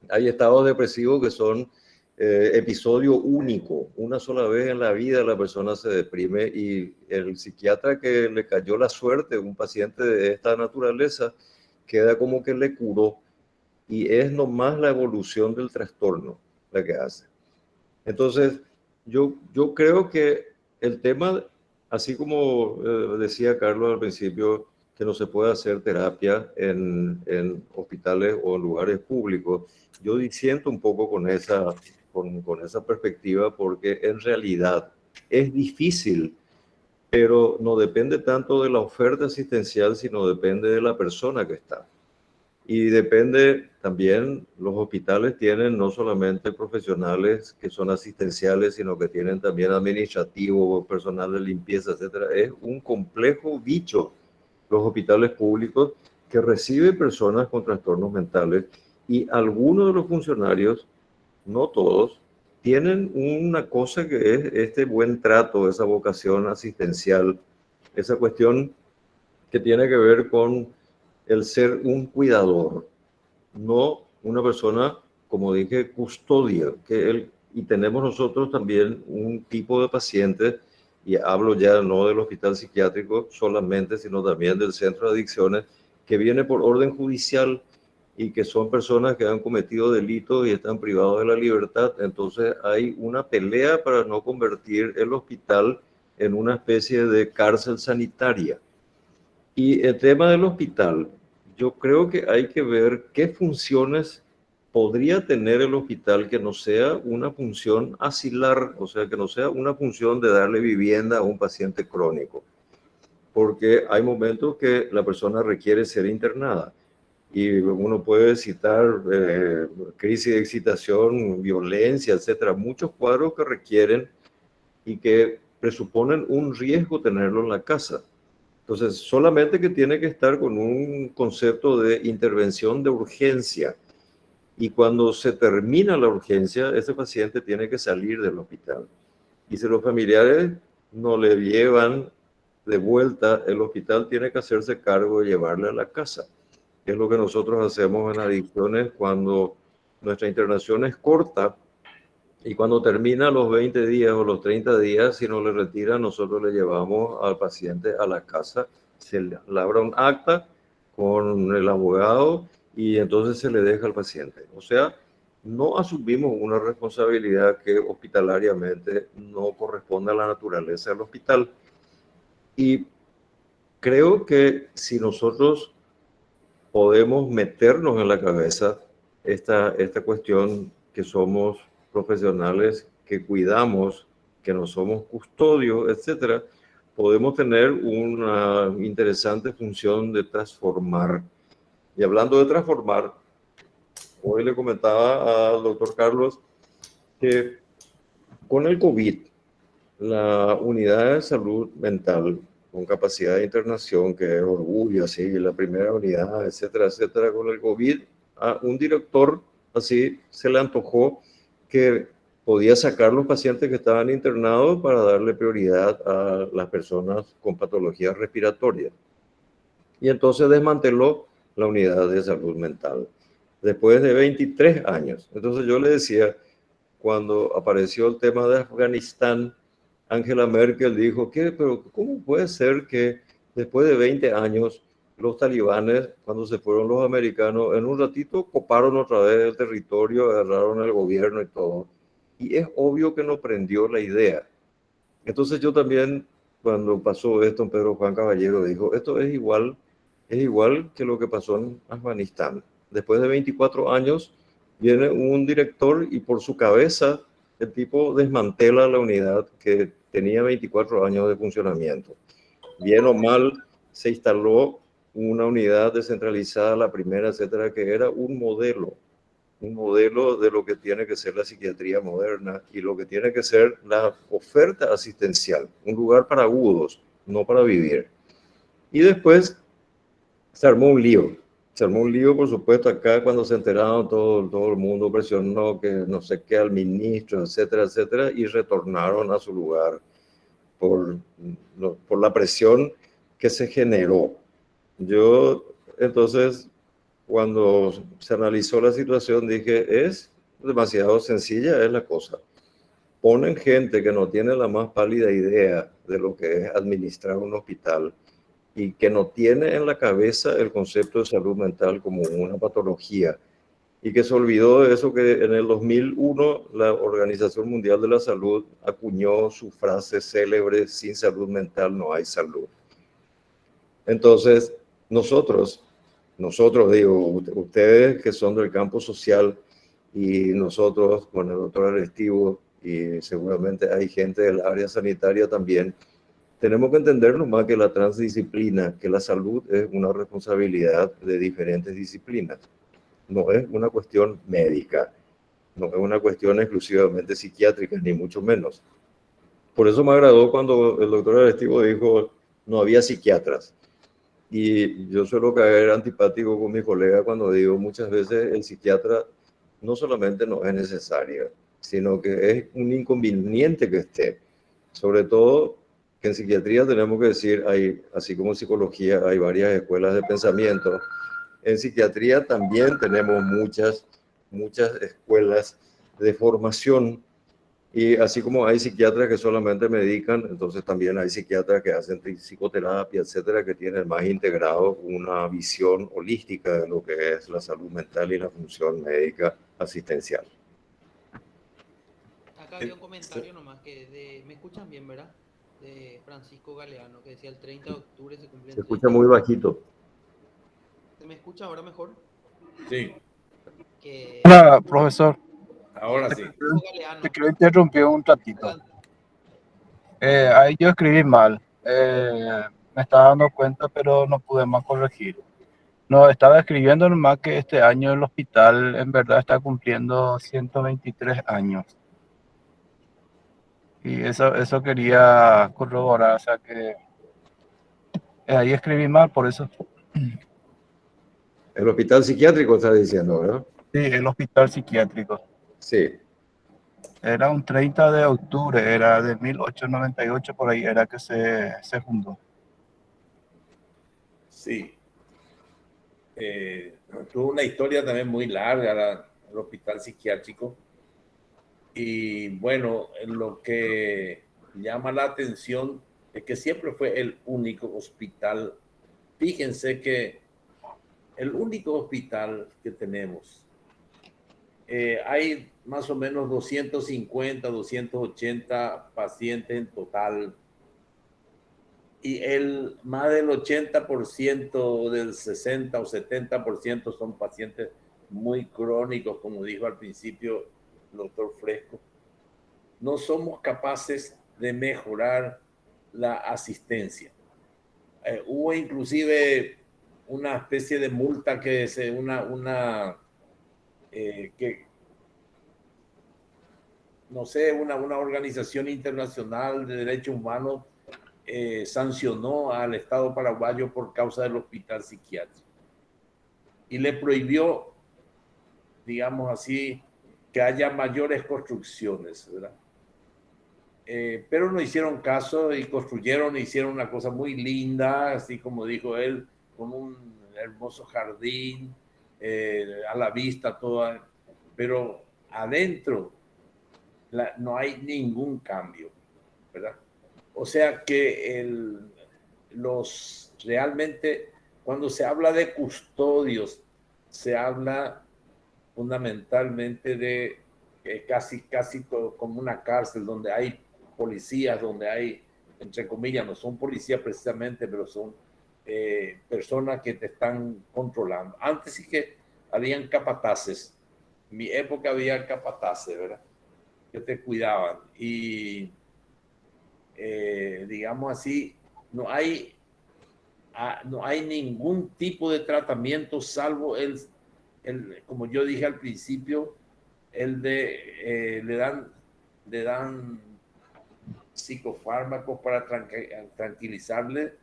hay estados depresivos que son episodio único, una sola vez en la vida la persona se deprime y el psiquiatra que le cayó la suerte, un paciente de esta naturaleza, queda como que le curó y es nomás la evolución del trastorno la que hace. Entonces, yo creo que el tema, así como decía Carlos al principio, que no se puede hacer terapia en hospitales o en lugares públicos, yo disiento un poco con esa perspectiva porque en realidad es difícil, pero no depende tanto de la oferta asistencial, sino depende de la persona que está. Y depende también, los hospitales tienen no solamente profesionales que son asistenciales, sino que tienen también administrativos, personal de limpieza, etcétera. Es un complejo bicho los hospitales públicos que reciben personas con trastornos mentales y algunos de los funcionarios, no todos, tienen una cosa que es este buen trato, esa vocación asistencial, esa cuestión que tiene que ver con el ser un cuidador, no una persona, como dije, custodia, y tenemos nosotros también un tipo de pacientes, y hablo ya no del hospital psiquiátrico solamente, sino también del centro de adicciones, que viene por orden judicial y que son personas que han cometido delitos y están privados de la libertad. Entonces hay una pelea para no convertir el hospital en una especie de cárcel sanitaria. Y el tema del hospital, yo creo que hay que ver qué funciones podría tener el hospital que no sea una función asilar, o sea, que no sea una función de darle vivienda a un paciente crónico, porque hay momentos que la persona requiere ser internada y uno puede citar crisis de excitación, violencia, etcétera, muchos cuadros que requieren y que presuponen un riesgo tenerlo en la casa. Entonces, solamente que tiene que estar con un concepto de intervención de urgencia. Y cuando se termina la urgencia, ese paciente tiene que salir del hospital. Y si los familiares no le llevan de vuelta, el hospital tiene que hacerse cargo de llevarle a la casa. Es lo que nosotros hacemos en adicciones cuando nuestra internación es corta. Y cuando termina los 20 días o los 30 días, si no le retiran, nosotros le llevamos al paciente a la casa, se le labra un acta con el abogado y entonces se le deja al paciente. O sea, no asumimos una responsabilidad que hospitalariamente no corresponde a la naturaleza del hospital. Y creo que si nosotros podemos meternos en la cabeza esta cuestión que somos profesionales, que cuidamos, que no somos custodios, etcétera, podemos tener una interesante función de transformar. Y hablando de transformar, hoy le comentaba al doctor Carlos que con el COVID, la unidad de salud mental con capacidad de internación, que es Orgullo, así, la primera unidad, etcétera, etcétera, con el COVID, a un director así se le antojó que podía sacar los pacientes que estaban internados para darle prioridad a las personas con patologías respiratorias. Y entonces desmanteló la unidad de salud mental después de 23 años. Entonces yo le decía, cuando apareció el tema de Afganistán, Angela Merkel dijo, ¿qué? Pero ¿cómo puede ser que después de 20 años los talibanes, cuando se fueron los americanos, en un ratito coparon otra vez el territorio, agarraron el gobierno y todo? Y es obvio que no prendió la idea. Entonces yo también, cuando pasó esto, Pedro Juan Caballero dijo, esto es igual que lo que pasó en Afganistán. Después de 24 años, viene un director y por su cabeza el tipo desmantela la unidad que tenía 24 años de funcionamiento. Bien o mal, se instaló una unidad descentralizada, la primera, etcétera, que era un modelo de lo que tiene que ser la psiquiatría moderna y lo que tiene que ser la oferta asistencial, un lugar para agudos, no para vivir. Y después se armó un lío. Se armó un lío, por supuesto, acá cuando se enteraron, todo el mundo presionó que no sé qué al ministro, etcétera, etcétera, y retornaron a su lugar por la presión que se generó. Yo, entonces, cuando se analizó la situación, dije, es demasiado sencilla, es la cosa. Ponen gente que no tiene la más pálida idea de lo que es administrar un hospital y que no tiene en la cabeza el concepto de salud mental como una patología y que se olvidó de eso que en el 2001 la Organización Mundial de la Salud acuñó su frase célebre, sin salud mental no hay salud. Entonces, nosotros digo, ustedes que son del campo social y nosotros con el doctor Arestivo y seguramente hay gente del área sanitaria también, tenemos que entender nomás que la transdisciplina, que la salud es una responsabilidad de diferentes disciplinas. No es una cuestión médica, no es una cuestión exclusivamente psiquiátrica, ni mucho menos. Por eso me agradó cuando el doctor Arestivo dijo, no había psiquiatras. Y yo suelo caer antipático con mi colega cuando digo muchas veces el psiquiatra no solamente no es necesario, sino que es un inconveniente que esté. Sobre todo que en psiquiatría tenemos que decir, hay, así como en psicología hay varias escuelas de pensamiento, en psiquiatría también tenemos muchas escuelas de formación. Y así como hay psiquiatras que solamente medican, entonces también hay psiquiatras que hacen psicoterapia, etcétera, que tienen más integrado una visión holística de lo que es la salud mental y la función médica asistencial. Acá había un comentario nomás que me escuchan bien, ¿verdad? De Francisco Galeano, que decía el 30 de octubre se cumplen Se 30 escucha muy años. bajito. ¿Se me escucha ahora mejor? Sí, Que Hola, profesor. ahora sí. Francisco Galeano, Te quiero interrumpir un ratito. adelante. Ahí yo escribí mal. Me estaba dando cuenta, pero no pude más corregir. No, estaba escribiendo nomás que este año el hospital en verdad está cumpliendo 123 años. Y eso quería corroborar, o sea que ahí escribí mal, por eso. El hospital psiquiátrico está diciendo, ¿verdad? Sí, el hospital psiquiátrico. Sí. Era un 30 de octubre, era de 1898, por ahí era que se fundó. Sí. Tuvo una historia también muy larga el hospital psiquiátrico. Y bueno, lo que llama la atención es que siempre fue el único hospital. Fíjense que el único hospital que tenemos, hay más o menos 250, 280 pacientes en total. y más del 80%, del 60 o 70% son pacientes muy crónicos, como dijo al principio el doctor Fresco. No somos capaces de mejorar la asistencia. Hubo inclusive una especie de multa que no sé, una organización internacional de derechos humanos sancionó al Estado paraguayo por causa del hospital psiquiátrico y le prohibió, digamos así, que haya mayores construcciones, ¿verdad? Pero no hicieron caso y construyeron, hicieron una cosa muy linda, así como dijo él, con un hermoso jardín, a la vista toda, pero adentro no hay ningún cambio, ¿verdad? O sea que realmente cuando se habla de custodios, se habla fundamentalmente de casi como una cárcel donde hay policías, donde hay, entre comillas, no son policías precisamente, pero son personas que te están controlando. Antes sí que habían capataces. En mi época había capataces, ¿verdad? Que te cuidaban. Y digamos así, no hay ningún tipo de tratamiento salvo como yo dije al principio, le dan psicofármacos para tranquilizarle,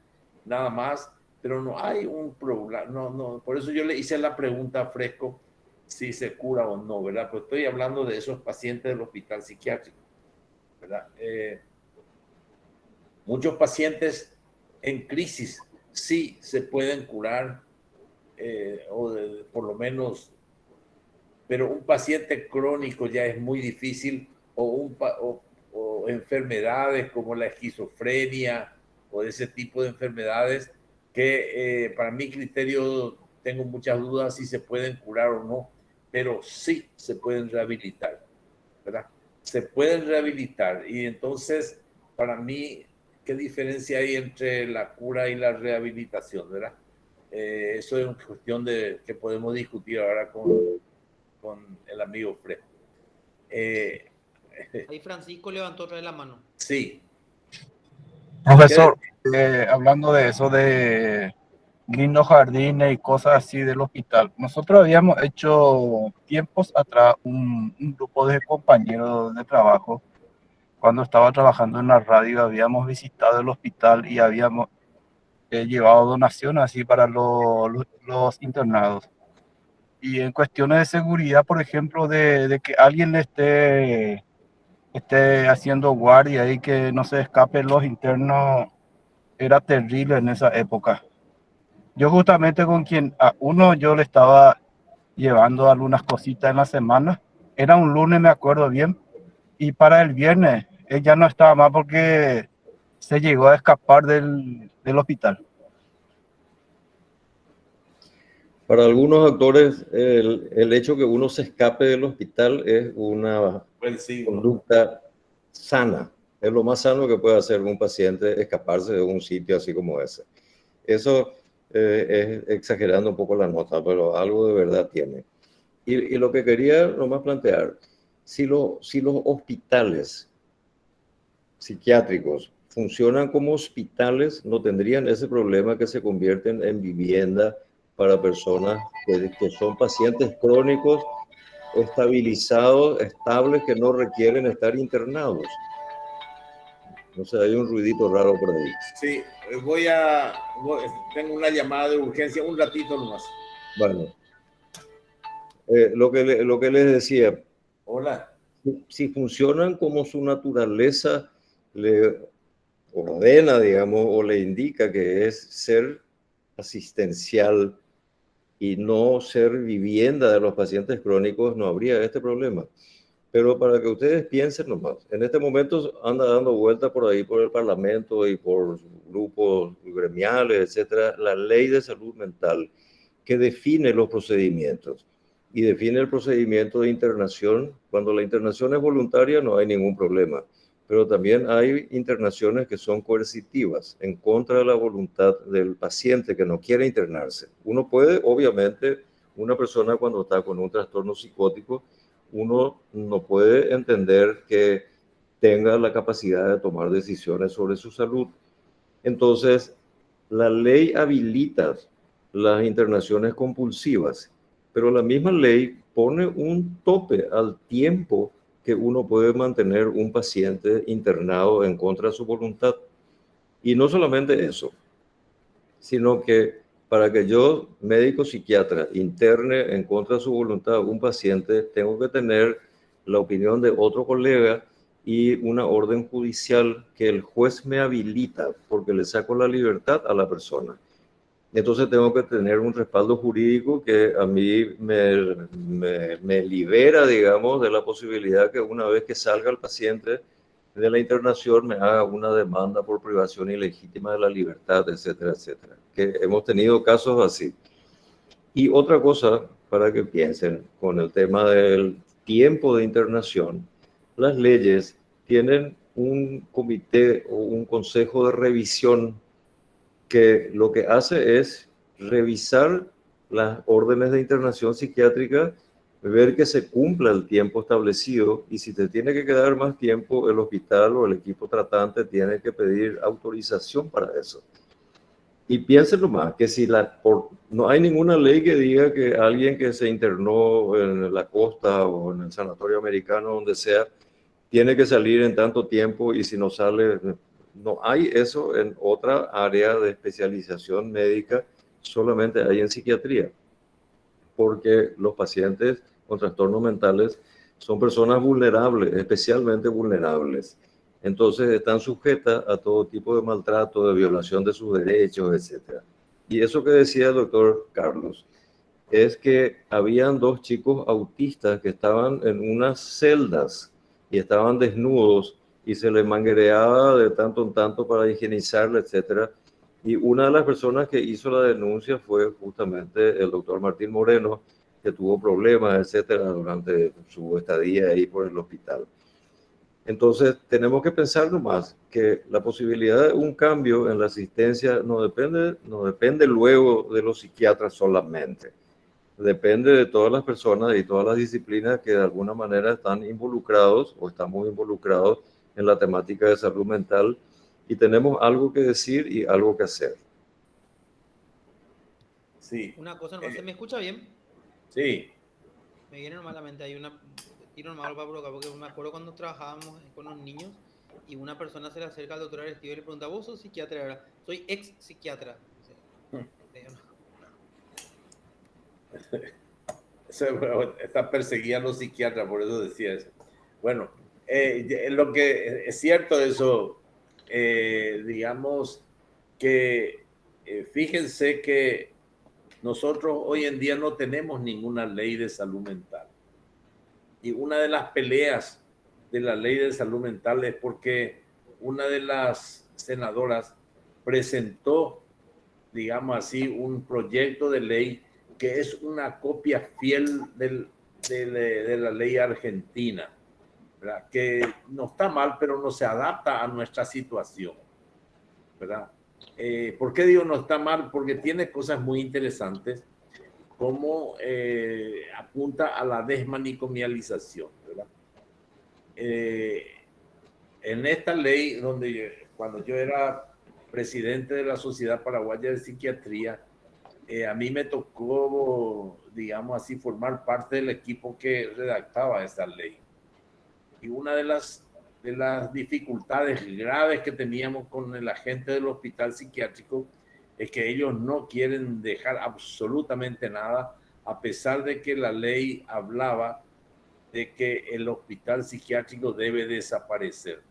nada más, pero no hay un problema, no, por eso yo le hice la pregunta a Fresco si se cura o no, ¿verdad? Pues estoy hablando de esos pacientes del hospital psiquiátrico, ¿verdad? Muchos pacientes en crisis sí se pueden curar, por lo menos, pero un paciente crónico ya es muy difícil, o enfermedades como la esquizofrenia o ese tipo de enfermedades que para mi criterio tengo muchas dudas si se pueden curar o no, pero sí se pueden rehabilitar, ¿verdad? Se pueden rehabilitar y entonces para mí, ¿qué diferencia hay entre la cura y la rehabilitación, verdad? Eso es una cuestión que podemos discutir ahora con el amigo Fred. Ahí Francisco levantó otra vez la mano. Sí. Profesor, hablando de eso, de lindos jardines y cosas así del hospital, nosotros habíamos hecho tiempos atrás un grupo de compañeros de trabajo. Cuando estaba trabajando en la radio, habíamos visitado el hospital y habíamos llevado donaciones así para los internados. Y en cuestiones de seguridad, por ejemplo, de que alguien le esté haciendo guardia y que no se escapen los internos, era terrible en esa época. Yo justamente con quien a uno yo le estaba llevando algunas cositas en la semana, era un lunes, me acuerdo bien, y para el viernes él ya no estaba más porque se llegó a escapar del hospital. Para algunos actores, el hecho que uno se escape del hospital es una conducta sana. Es lo más sano que puede hacer un paciente, escaparse de un sitio así como ese. Eso es exagerando un poco la nota, pero algo de verdad tiene. Y lo que quería nomás plantear, si los hospitales psiquiátricos funcionan como hospitales, no tendrían ese problema que se convierten en vivienda para personas que son pacientes crónicos, estabilizados, estables, que no requieren estar internados. No sé, hay un ruidito raro por ahí. Sí, tengo una llamada de urgencia, un ratito nomás. Bueno, lo que les decía. Hola. Si funcionan como su naturaleza le ordena, digamos, o le indica que es ser asistencial y no ser vivienda de los pacientes crónicos, no habría este problema. Pero para que ustedes piensen nomás, en este momento anda dando vuelta por ahí, por el Parlamento y por grupos gremiales, etcétera, la ley de salud mental que define los procedimientos y define el procedimiento de internación. Cuando la internación es voluntaria no hay ningún problema. pero también hay internaciones que son coercitivas, en contra de la voluntad del paciente que no quiere internarse. Uno puede, obviamente, una persona cuando está con un trastorno psicótico, uno no puede entender que tenga la capacidad de tomar decisiones sobre su salud. Entonces, la ley habilita las internaciones compulsivas, pero la misma ley pone un tope al tiempo que uno puede mantener un paciente internado en contra de su voluntad. Y no solamente eso, sino que para que yo, médico psiquiatra, interne en contra de su voluntad un paciente, tengo que tener la opinión de otro colega y una orden judicial que el juez me habilita porque le saco la libertad a la persona. Entonces tengo que tener un respaldo jurídico que a mí me libera, digamos, de la posibilidad que una vez que salga el paciente de la internación me haga una demanda por privación ilegítima de la libertad, etcétera, etcétera. Que hemos tenido casos así. Y otra cosa, para que piensen con el tema del tiempo de internación, las leyes tienen un comité o un consejo de revisión que lo que hace es revisar las órdenes de internación psiquiátrica, ver que se cumpla el tiempo establecido y si te tiene que quedar más tiempo, el hospital o el equipo tratante tiene que pedir autorización para eso. Y piénsenlo más, que si no hay ninguna ley que diga que alguien que se internó en la costa o en el sanatorio americano, donde sea, tiene que salir en tanto tiempo y si no sale, no hay eso en otra área de especialización médica, solamente hay en psiquiatría, porque los pacientes con trastornos mentales son personas vulnerables, especialmente vulnerables. Entonces están sujetas a todo tipo de maltrato, de violación de sus derechos, etc. Y eso que decía el doctor Carlos, es que habían dos chicos autistas que estaban en unas celdas y estaban desnudos y se les manguereaba de tanto en tanto para higienizarla, etcétera. Y una de las personas que hizo la denuncia fue justamente el doctor Martín Moreno, que tuvo problemas, etcétera, durante su estadía ahí por el hospital. Entonces, tenemos que pensar nomás que la posibilidad de un cambio en la asistencia no depende luego de los psiquiatras solamente. Depende de todas las personas y todas las disciplinas que de alguna manera están involucrados o estamos involucrados en la temática de salud mental y tenemos algo que decir y algo que hacer. Sí. Una cosa, ¿se me escucha bien? Sí. Me viene normalmente, hay una tiro normal para provocar, porque me acuerdo cuando trabajábamos con los niños y una persona se le acerca al doctor Aristide y le pregunta, ¿vos sos psiquiatra? ¿Verdad? Soy ex psiquiatra. Está perseguida a los psiquiatras, por eso decía eso. Bueno, lo que es cierto eso, digamos que fíjense que nosotros hoy en día no tenemos ninguna ley de salud mental. Y una de las peleas de la ley de salud mental es porque una de las senadoras presentó, digamos así, un proyecto de ley que es una copia fiel de la ley argentina, ¿verdad? Que no está mal, pero no se adapta a nuestra situación, ¿verdad? ¿Por qué digo no está mal? Porque tiene cosas muy interesantes, como apunta a la desmanicomialización, ¿verdad? En esta ley, cuando yo era presidente de la Sociedad Paraguaya de Psiquiatría, a mí me tocó, digamos así, formar parte del equipo que redactaba esa ley. Y una de las dificultades graves que teníamos con el agente del hospital psiquiátrico es que ellos no quieren dejar absolutamente nada, a pesar de que la ley hablaba de que el hospital psiquiátrico debe desaparecer.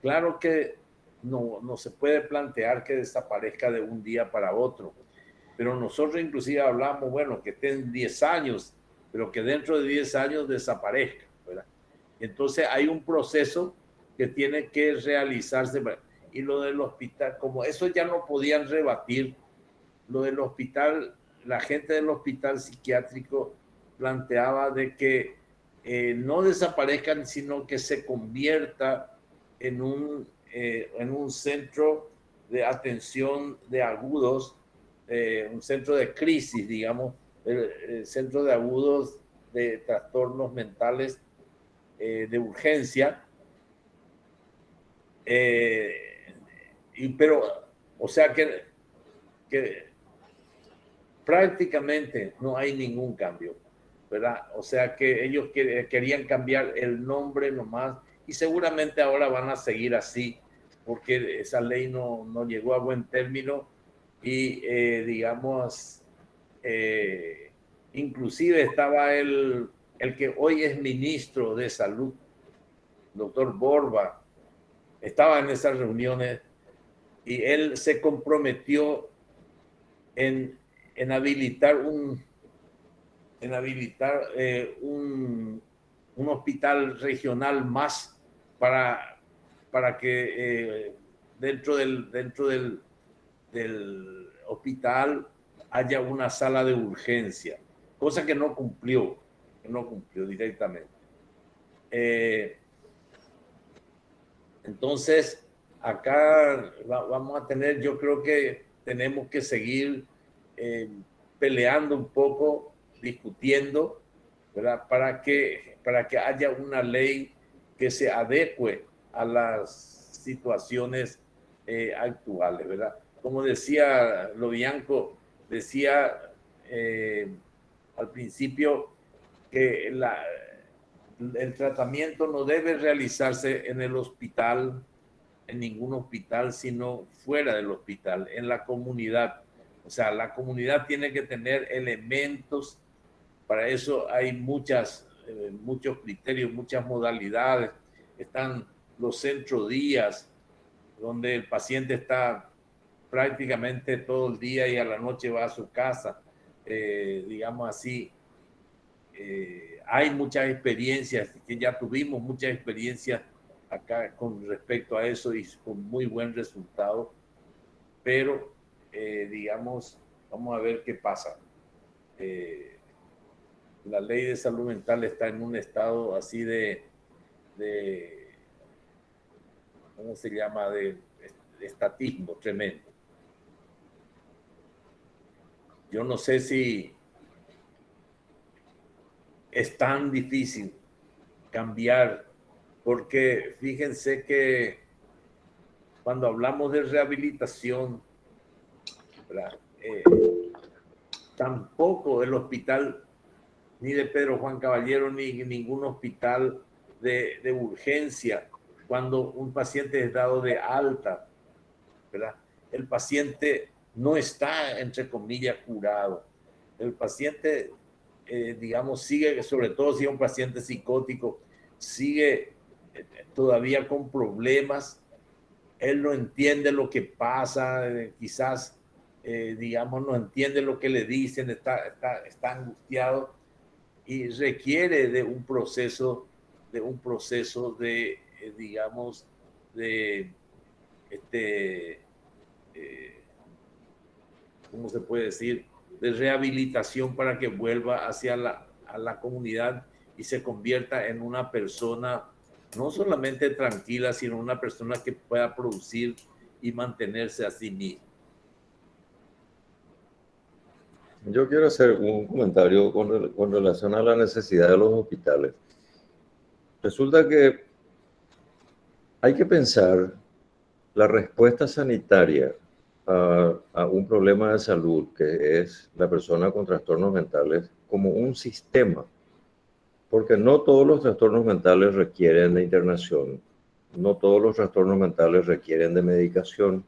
Claro que no se puede plantear que desaparezca de un día para otro, pero nosotros inclusive hablamos, bueno, que estén 10 años, pero que dentro de 10 años desaparezca, ¿verdad? Entonces hay un proceso que tiene que realizarse. Y lo del hospital, como eso ya no podían rebatir, lo del hospital, la gente del hospital psiquiátrico planteaba de que no desaparezcan, sino que se convierta en un centro de atención de agudos, un centro de crisis, digamos, el centro de agudos de trastornos mentales de urgencia. Pero, o sea que prácticamente no hay ningún cambio, ¿verdad? O sea que ellos querían cambiar el nombre nomás y seguramente ahora van a seguir así porque esa ley no llegó a buen término y digamos, inclusive estaba el que hoy es ministro de Salud, doctor Borba, estaba en esas reuniones y él se comprometió en habilitar un hospital regional más para que dentro del hospital haya una sala de urgencia, cosa que no cumplió directamente. Entonces, acá vamos a tener, yo creo que tenemos que seguir peleando un poco, discutiendo, ¿verdad? Para que haya una ley que se adecue a las situaciones actuales, ¿verdad? Como decía Lobianco, decía al principio que el tratamiento no debe realizarse en el hospital, en ningún hospital, sino fuera del hospital, en la comunidad. O sea, la comunidad tiene que tener elementos, para eso hay muchos criterios, muchas modalidades. Están los centrodías, donde el paciente está prácticamente todo el día y a la noche va a su casa, digamos así. Hay muchas experiencias, que ya tuvimos muchas experiencias acá con respecto a eso y con muy buen resultado, pero digamos, vamos a ver qué pasa. La ley de salud mental está en un estado así de ¿cómo se llama? De estatismo tremendo. Yo no sé si es tan difícil cambiar, porque fíjense que cuando hablamos de rehabilitación, tampoco el hospital ni de Pedro Juan Caballero ni ningún hospital de urgencia, cuando un paciente es dado de alta, ¿verdad? El paciente no está, entre comillas, curado. El paciente, digamos, sigue, sobre todo si es un paciente psicótico, sigue todavía con problemas. Él no entiende lo que pasa, quizás, digamos, no entiende lo que le dicen, está angustiado y requiere de un proceso digamos, ¿cómo se puede decir? De rehabilitación para que vuelva a la comunidad y se convierta en una persona no solamente tranquila, sino una persona que pueda producir y mantenerse a sí misma. Yo quiero hacer un comentario con relación a la necesidad de los hospitales. Resulta que hay que pensar la respuesta sanitaria a un problema de salud, que es la persona con trastornos mentales, como un sistema. Porque no todos los trastornos mentales requieren de internación, no todos los trastornos mentales requieren de medicación,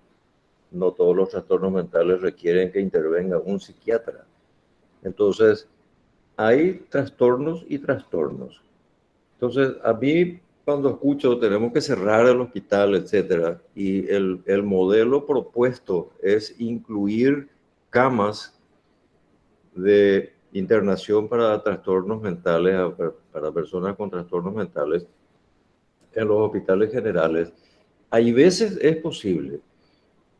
no todos los trastornos mentales requieren que intervenga un psiquiatra. Entonces, hay trastornos y trastornos. Entonces, a mí, cuando escucho tenemos que cerrar el hospital, etcétera, y el modelo propuesto es incluir camas de internación para trastornos mentales, para personas con trastornos mentales en los hospitales generales. Hay veces es posible,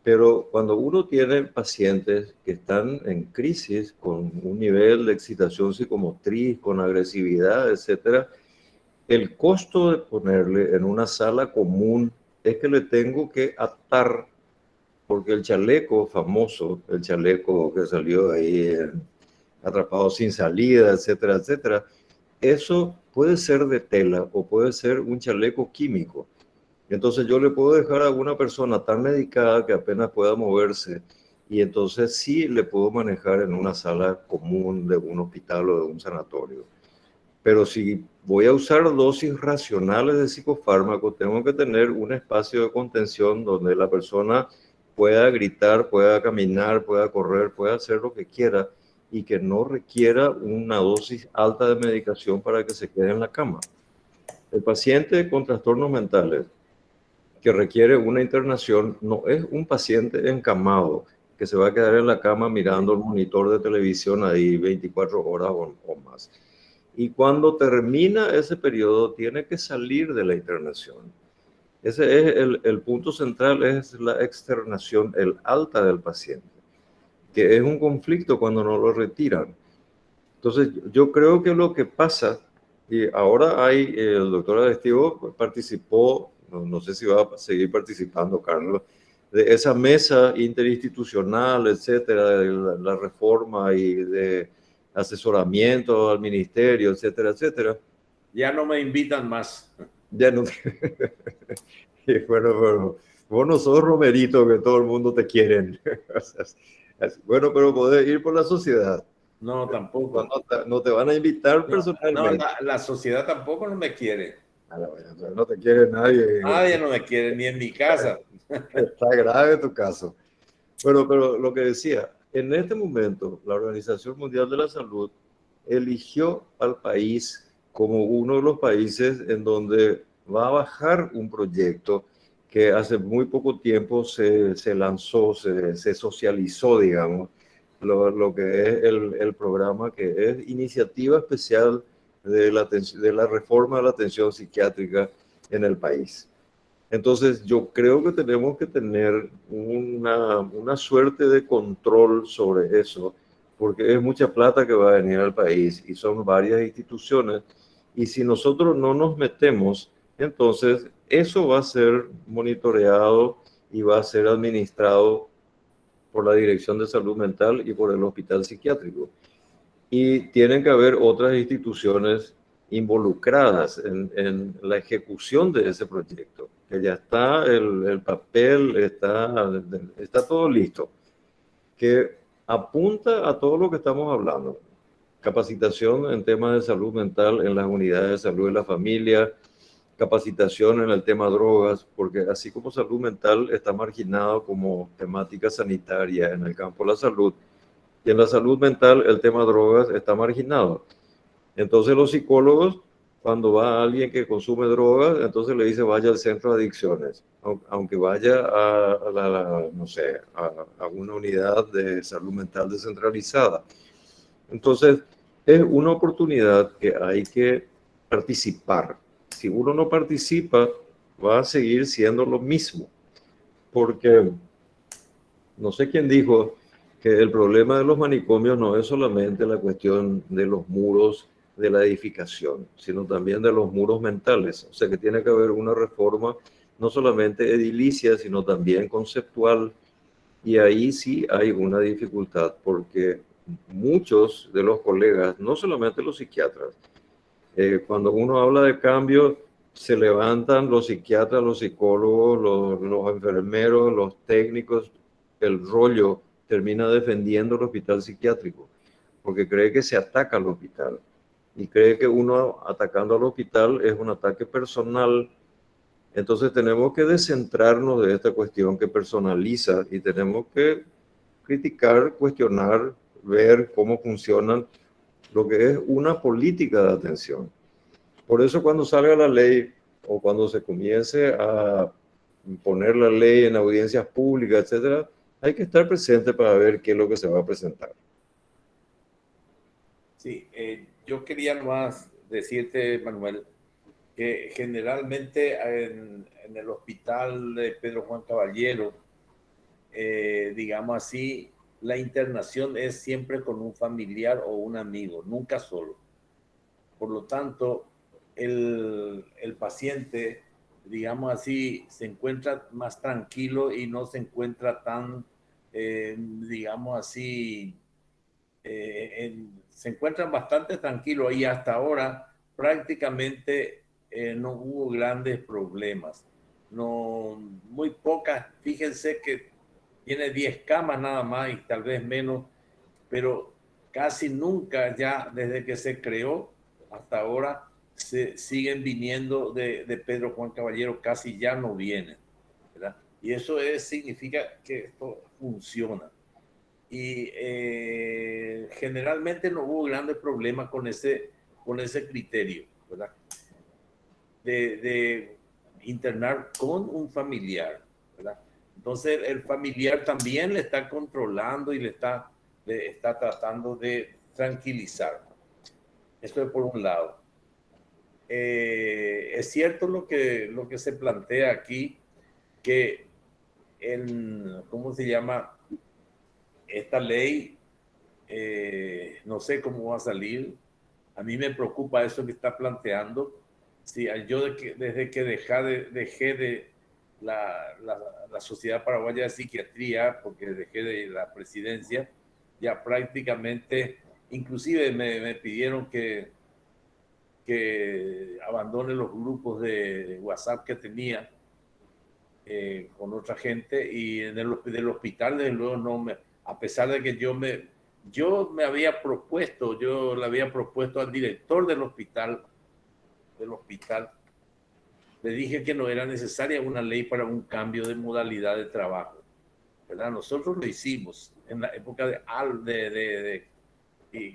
pero cuando uno tiene pacientes que están en crisis con un nivel de excitación psicomotriz, con agresividad, etcétera, el costo de ponerle en una sala común es que le tengo que atar, porque el chaleco famoso, el chaleco que salió ahí Atrapado sin salida, etcétera, etcétera, eso puede ser de tela o puede ser un chaleco químico. Entonces yo le puedo dejar a una persona tan medicada que apenas pueda moverse y entonces sí le puedo manejar en una sala común de un hospital o de un sanatorio. Pero si voy a usar dosis racionales de psicofármaco, tengo que tener un espacio de contención donde la persona pueda gritar, pueda caminar, pueda correr, pueda hacer lo que quiera y que no requiera una dosis alta de medicación para que se quede en la cama. El paciente con trastornos mentales que requiere una internación no es un paciente encamado que se va a quedar en la cama mirando el monitor de televisión ahí 24 horas o más. Y cuando termina ese periodo, tiene que salir de la internación. Ese es el punto central, es la externación, el alta del paciente, que es un conflicto cuando no lo retiran. Entonces, yo creo que lo que pasa, y ahora hay, el doctor Adestivo participó, no sé si va a seguir participando, Carlos, de esa mesa interinstitucional, etcétera, de la reforma y de asesoramiento al ministerio, etcétera, etcétera. Ya no me invitan más. Ya no. Bueno, vos no sos Romerito, que todo el mundo te quieren. Bueno, pero podés ir por la sociedad. No, tampoco. No te van a invitar personalmente. No, la sociedad tampoco no me quiere. No te quiere nadie. Nadie no me quiere, ni en mi casa. Está grave tu caso. Bueno, pero lo que decía, en este momento la Organización Mundial de la Salud eligió al país como uno de los países en donde va a bajar un proyecto que hace muy poco tiempo se lanzó, se socializó, digamos, lo que es el programa que es Iniciativa Especial de la Reforma de la Atención Psiquiátrica en el país. Entonces, yo creo que tenemos que tener una suerte de control sobre eso, porque es mucha plata que va a venir al país y son varias instituciones. Y si nosotros no nos metemos, entonces eso va a ser monitoreado y va a ser administrado por la Dirección de Salud Mental y por el Hospital Psiquiátrico. Y tienen que haber otras instituciones involucradas en la ejecución de ese proyecto, que ya está el papel, está todo listo, que apunta a todo lo que estamos hablando. Capacitación en temas de salud mental en las unidades de salud de la familia, capacitación en el tema drogas, porque así como salud mental está marginado como temática sanitaria en el campo de la salud, y en la salud mental el tema drogas está marginado. Entonces los psicólogos, cuando va alguien que consume drogas, entonces le dice vaya al centro de adicciones, aunque vaya no sé, a una unidad de salud mental descentralizada. Entonces es una oportunidad que hay que participar. Si uno no participa, va a seguir siendo lo mismo, porque no sé quién dijo que el problema de los manicomios no es solamente la cuestión de los muros de la edificación, sino también de los muros mentales. O sea que tiene que haber una reforma no solamente edilicia, sino también conceptual. Y ahí sí hay una dificultad, porque muchos de los colegas, no solamente los psiquiatras, cuando uno habla de cambio, se levantan los psiquiatras, los psicólogos, los enfermeros, los técnicos, el rollo termina defendiendo el hospital psiquiátrico, porque cree que se ataca al hospital y cree que uno atacando al hospital es un ataque personal. Entonces tenemos que descentrarnos de esta cuestión que personaliza y tenemos que criticar, cuestionar, ver cómo funcionan lo que es una política de atención. Por eso cuando salga la ley o cuando se comience a poner la ley en audiencias públicas, etcétera, hay que estar presente para ver qué es lo que se va a presentar. Sí, yo quería nomás decirte, Manuel, que generalmente en el hospital de Pedro Juan Caballero, digamos así, la internación es siempre con un familiar o un amigo, nunca solo. Por lo tanto, el paciente digamos así, se encuentra más tranquilo y no se encuentra tan, digamos así, se encuentran bastante tranquilos y hasta ahora prácticamente no hubo grandes problemas. No, muy pocas, fíjense que tiene 10 camas nada más y tal vez menos, pero casi nunca ya desde que se creó hasta ahora se siguen viniendo de Pedro Juan Caballero, casi ya no vienen, ¿verdad? Y eso significa que esto funciona. Y generalmente no hubo grandes problemas con ese criterio, ¿verdad? De internar con un familiar, ¿verdad? Entonces el familiar también le está controlando y le está tratando de tranquilizar. Esto es por un lado. Es cierto lo que se plantea aquí, que ¿cómo se llama? Esta ley, no sé cómo va a salir. A mí me preocupa eso que está planteando. Sí, yo desde que dejé de la Sociedad Paraguaya de Psiquiatría, porque dejé de la presidencia, ya prácticamente, inclusive me pidieron que abandone los grupos de WhatsApp que tenía con otra gente, y del hospital, desde luego, a pesar de que yo me había propuesto, yo le había propuesto al director del hospital, le dije que no era necesaria una ley para un cambio de modalidad de trabajo, ¿verdad? Nosotros lo hicimos en la época y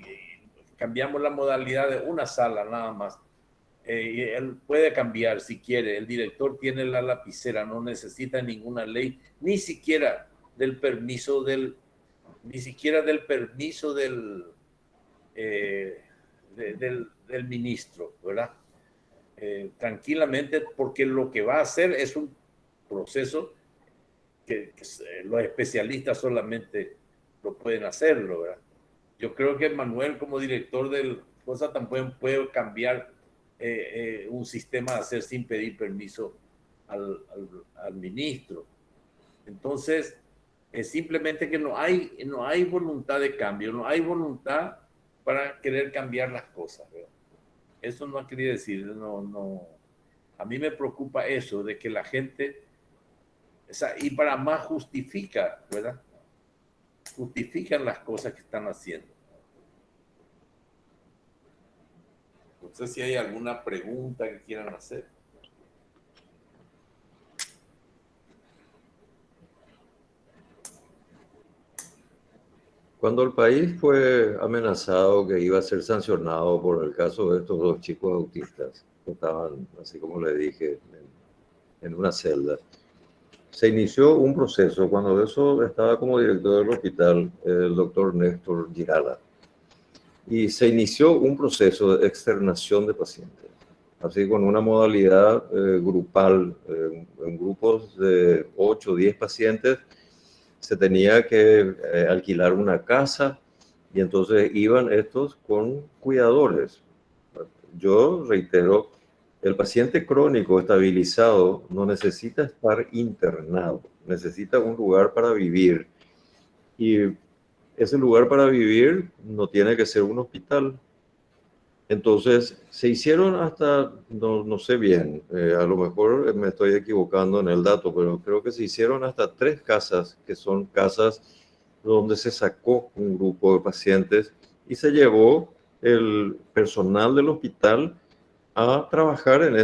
cambiamos la modalidad de una sala nada más. Y él puede cambiar si quiere. El director tiene la lapicera, no necesita ninguna ley, ni siquiera del permiso del ministro, ¿verdad? Tranquilamente, porque lo que va a hacer es un proceso que los especialistas solamente lo pueden hacerlo, ¿verdad? Yo creo que Manuel, como director del cosa, también puede cambiar un sistema de hacer sin pedir permiso al ministro. Entonces, es simplemente que no hay voluntad de cambio, no hay voluntad para querer cambiar las cosas, ¿verdad? Eso no quería decir, no. A mí me preocupa eso, de que la gente, y para más justifica, ¿verdad? Justifican las cosas que están haciendo. No sé si hay alguna pregunta que quieran hacer. Cuando el país fue amenazado que iba a ser sancionado por el caso de estos dos chicos autistas que estaban, así como le dije, en una celda, se inició un proceso. Cuando eso estaba como director del hospital, el doctor Néstor Girala, y se inició un proceso de externación de pacientes, así con una modalidad grupal, en grupos de 8 o 10 pacientes. Se tenía que alquilar una casa y entonces iban estos con cuidadores. Yo reitero, el paciente crónico estabilizado no necesita estar internado, necesita un lugar para vivir. Y ese lugar para vivir no tiene que ser un hospital. Entonces, se hicieron hasta, no sé bien, a lo mejor me estoy equivocando en el dato, pero creo que se hicieron hasta 3 casas, que son casas donde se sacó un grupo de pacientes y se llevó el personal del hospital a trabajar en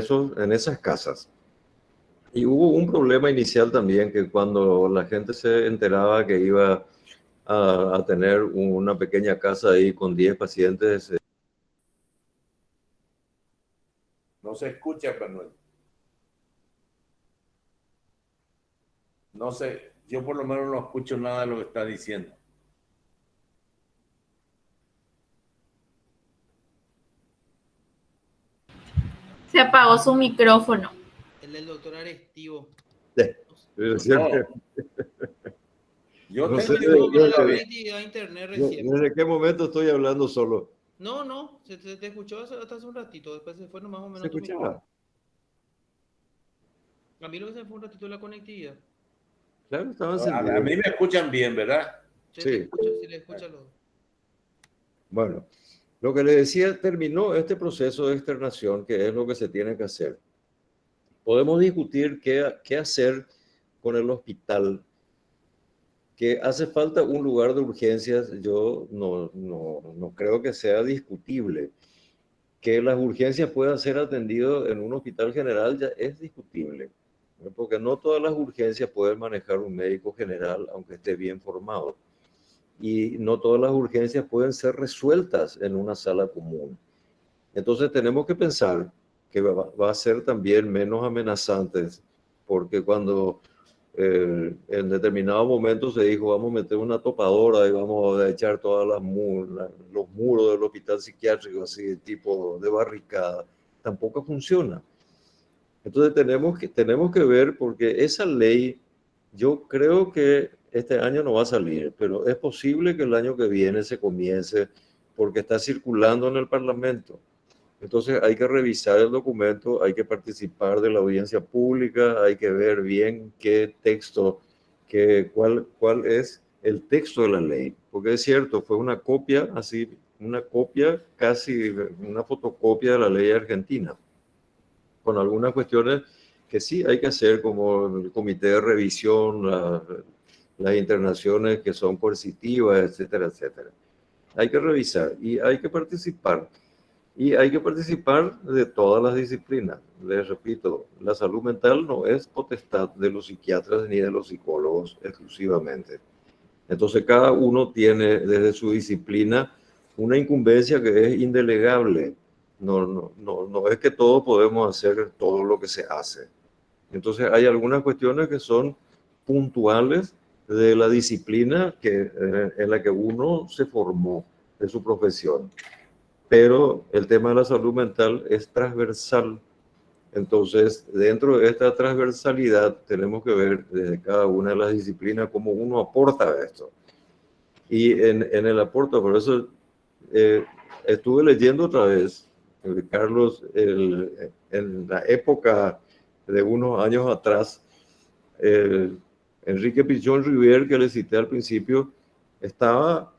esas casas. Y hubo un problema inicial también, que cuando la gente se enteraba que iba a tener una pequeña casa ahí con 10 pacientes. No se escucha, Manuel. No sé, yo por lo menos no escucho nada de lo que está diciendo. Se apagó su micrófono. El del doctor Arestivo. No, yo No tengo sé, Con la a ver, conectividad a internet recién. ¿desde qué momento estoy hablando solo? No, se te escuchó hasta hace un ratito, después se fue nomás o ¿Se menos tu micrófono. escuchaba? A mí lo que se fue un ratito la conectividad. Claro, estaba A mí encendido. me escuchan bien, ¿verdad? Sí. Se le escucha los... Bueno, lo que le decía, terminó este proceso de externación, que es lo que se tiene que hacer. Podemos discutir qué hacer con el hospital, que hace falta un lugar de urgencias. Yo no creo que sea discutible. Que las urgencias puedan ser atendidas en un hospital general ya es discutible, ¿no? Porque no todas las urgencias pueden manejar un médico general, aunque esté bien formado. Y no todas las urgencias pueden ser resueltas en una sala común. Entonces tenemos que pensar que va a ser también menos amenazantes, porque cuando en determinado momento se dijo vamos a meter una topadora y vamos a echar todas los muros del hospital psiquiátrico así tipo de barricada, tampoco funciona. Entonces tenemos que ver, porque esa ley yo creo que este año no va a salir, pero es posible que el año que viene se comience, porque está circulando en el Parlamento. Entonces hay que revisar el documento, hay que participar de la audiencia pública, hay que ver bien qué texto, cuál es el texto de la ley. Porque es cierto, fue una copia, así, una copia, casi una fotocopia de la ley argentina, con algunas cuestiones que sí hay que hacer, como el comité de revisión, las internaciones que son coercitivas, etcétera, etcétera. Hay que revisar y hay que participar. Y hay que participar de todas las disciplinas. Les repito, la salud mental no es potestad de los psiquiatras ni de los psicólogos exclusivamente. Entonces cada uno tiene desde su disciplina una incumbencia que es indelegable. No es que todos podemos hacer todo lo que se hace. Entonces hay algunas cuestiones que son puntuales de la disciplina en la que uno se formó, de su profesión. Pero el tema de la salud mental es transversal. Entonces, dentro de esta transversalidad, tenemos que ver desde cada una de las disciplinas cómo uno aporta a esto. Y en el aporte, por eso estuve leyendo otra vez, Carlos, en la época de unos años atrás, Enrique Pichón Rivière, que le cité al principio, estaba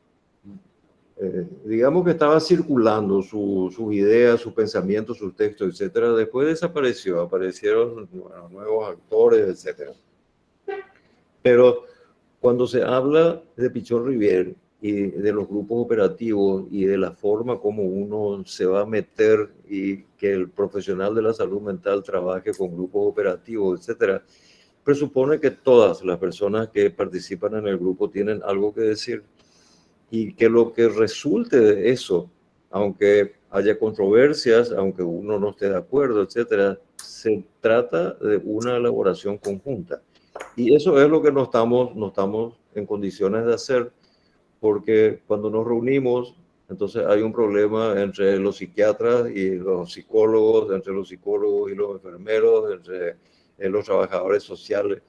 digamos que estaba circulando sus ideas, sus pensamientos, sus textos, etcétera. Después desapareció, aparecieron nuevos actores, etcétera. Pero cuando se habla de Pichón Rivière y de los grupos operativos y de la forma como uno se va a meter y que el profesional de la salud mental trabaje con grupos operativos, etcétera, presupone que todas las personas que participan en el grupo tienen algo que decir. Y que lo que resulte de eso, aunque haya controversias, aunque uno no esté de acuerdo, etcétera, se trata de una elaboración conjunta. Y eso es lo que no estamos en condiciones de hacer, porque cuando nos reunimos, entonces hay un problema entre los psiquiatras y los psicólogos, entre los psicólogos y los enfermeros, entre los trabajadores sociales.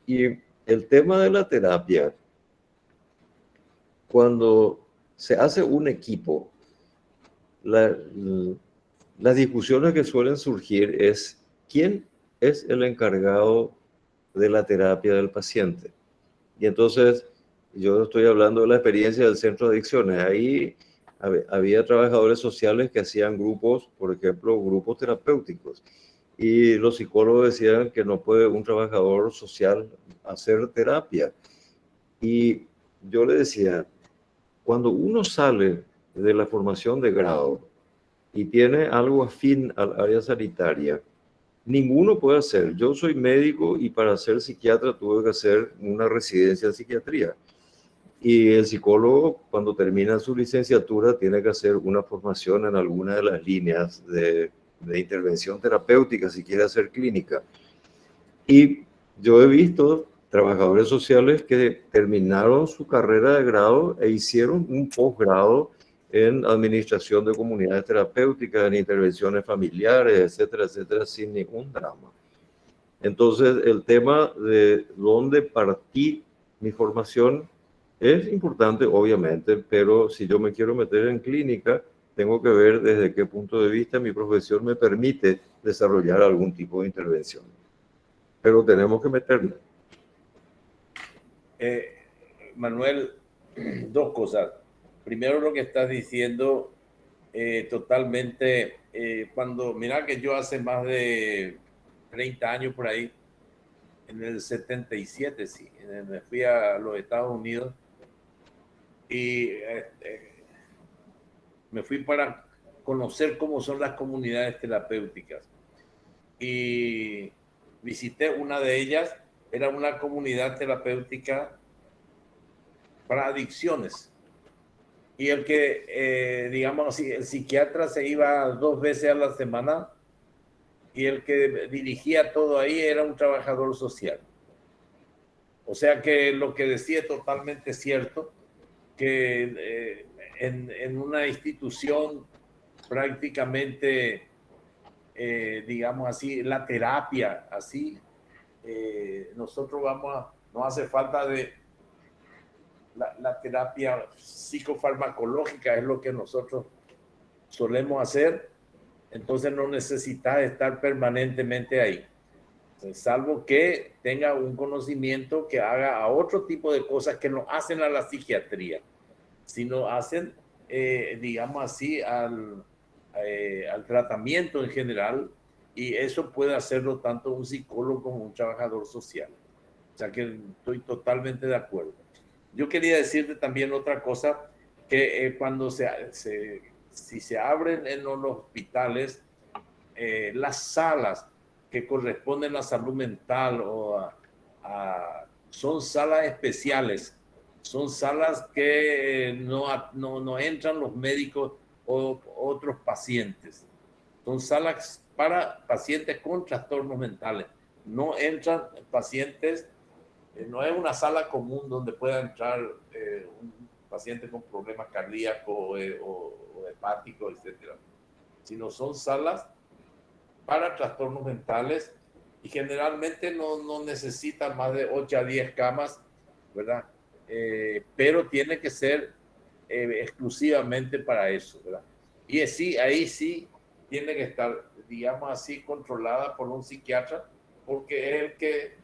Y el tema de la terapia, cuando se hace un equipo, las discusiones que suelen surgir es quién es el encargado de la terapia del paciente. Y entonces, yo estoy hablando de la experiencia del centro de adicciones. Ahí había trabajadores sociales que hacían grupos, por ejemplo, grupos terapéuticos. Y los psicólogos decían que no puede un trabajador social hacer terapia. Y yo le decía, cuando uno sale de la formación de grado y tiene algo afín al área sanitaria, ninguno puede hacer. Yo soy médico y para ser psiquiatra tuve que hacer una residencia en psiquiatría. Y el psicólogo, cuando termina su licenciatura, tiene que hacer una formación en alguna de las líneas de intervención terapéutica, si quiere hacer clínica. Y yo he visto trabajadores sociales que terminaron su carrera de grado e hicieron un posgrado en administración de comunidades terapéuticas, en intervenciones familiares, etcétera, etcétera, sin ningún drama. Entonces, el tema de dónde partí mi formación es importante, obviamente, pero si yo me quiero meter en clínica, tengo que ver desde qué punto de vista mi profesión me permite desarrollar algún tipo de intervención. pero tenemos que meterle. Manuel, dos cosas. Primero, lo que estás diciendo totalmente, mira que yo hace más de 30 años por ahí, en el 77, sí, me fui a los Estados Unidos y me fui para conocer cómo son las comunidades terapéuticas. Y visité una de ellas, era una comunidad terapéutica para adicciones. Y el que, digamos así, el psiquiatra se iba 2 veces a la semana y el que dirigía todo ahí era un trabajador social. O sea que lo que decía es totalmente cierto, que en una institución prácticamente, digamos así, la terapia, así, nosotros no hace falta de la terapia psicofarmacológica, es lo que nosotros solemos hacer, entonces no necesitas estar permanentemente ahí, salvo que tenga un conocimiento que haga a otro tipo de cosas que no hacen a la psiquiatría, sino hacen, digamos así, al tratamiento en general, y eso puede hacerlo tanto un psicólogo como un trabajador social. O sea que estoy totalmente de acuerdo. Yo quería decirte también otra cosa, que cuando si se abren en los hospitales las salas que corresponden a salud mental son salas especiales, son salas que no entran los médicos o otros pacientes, son salas para pacientes con trastornos mentales, no entran pacientes. No es una sala común donde pueda entrar un paciente con problemas cardíacos o hepáticos, etcétera, sino son salas para trastornos mentales y generalmente no necesitan más de 8 a 10 camas, ¿verdad? Pero tiene que ser exclusivamente para eso, ¿verdad? Y sí, ahí sí tiene que estar, digamos así, controlada por un psiquiatra, porque es el que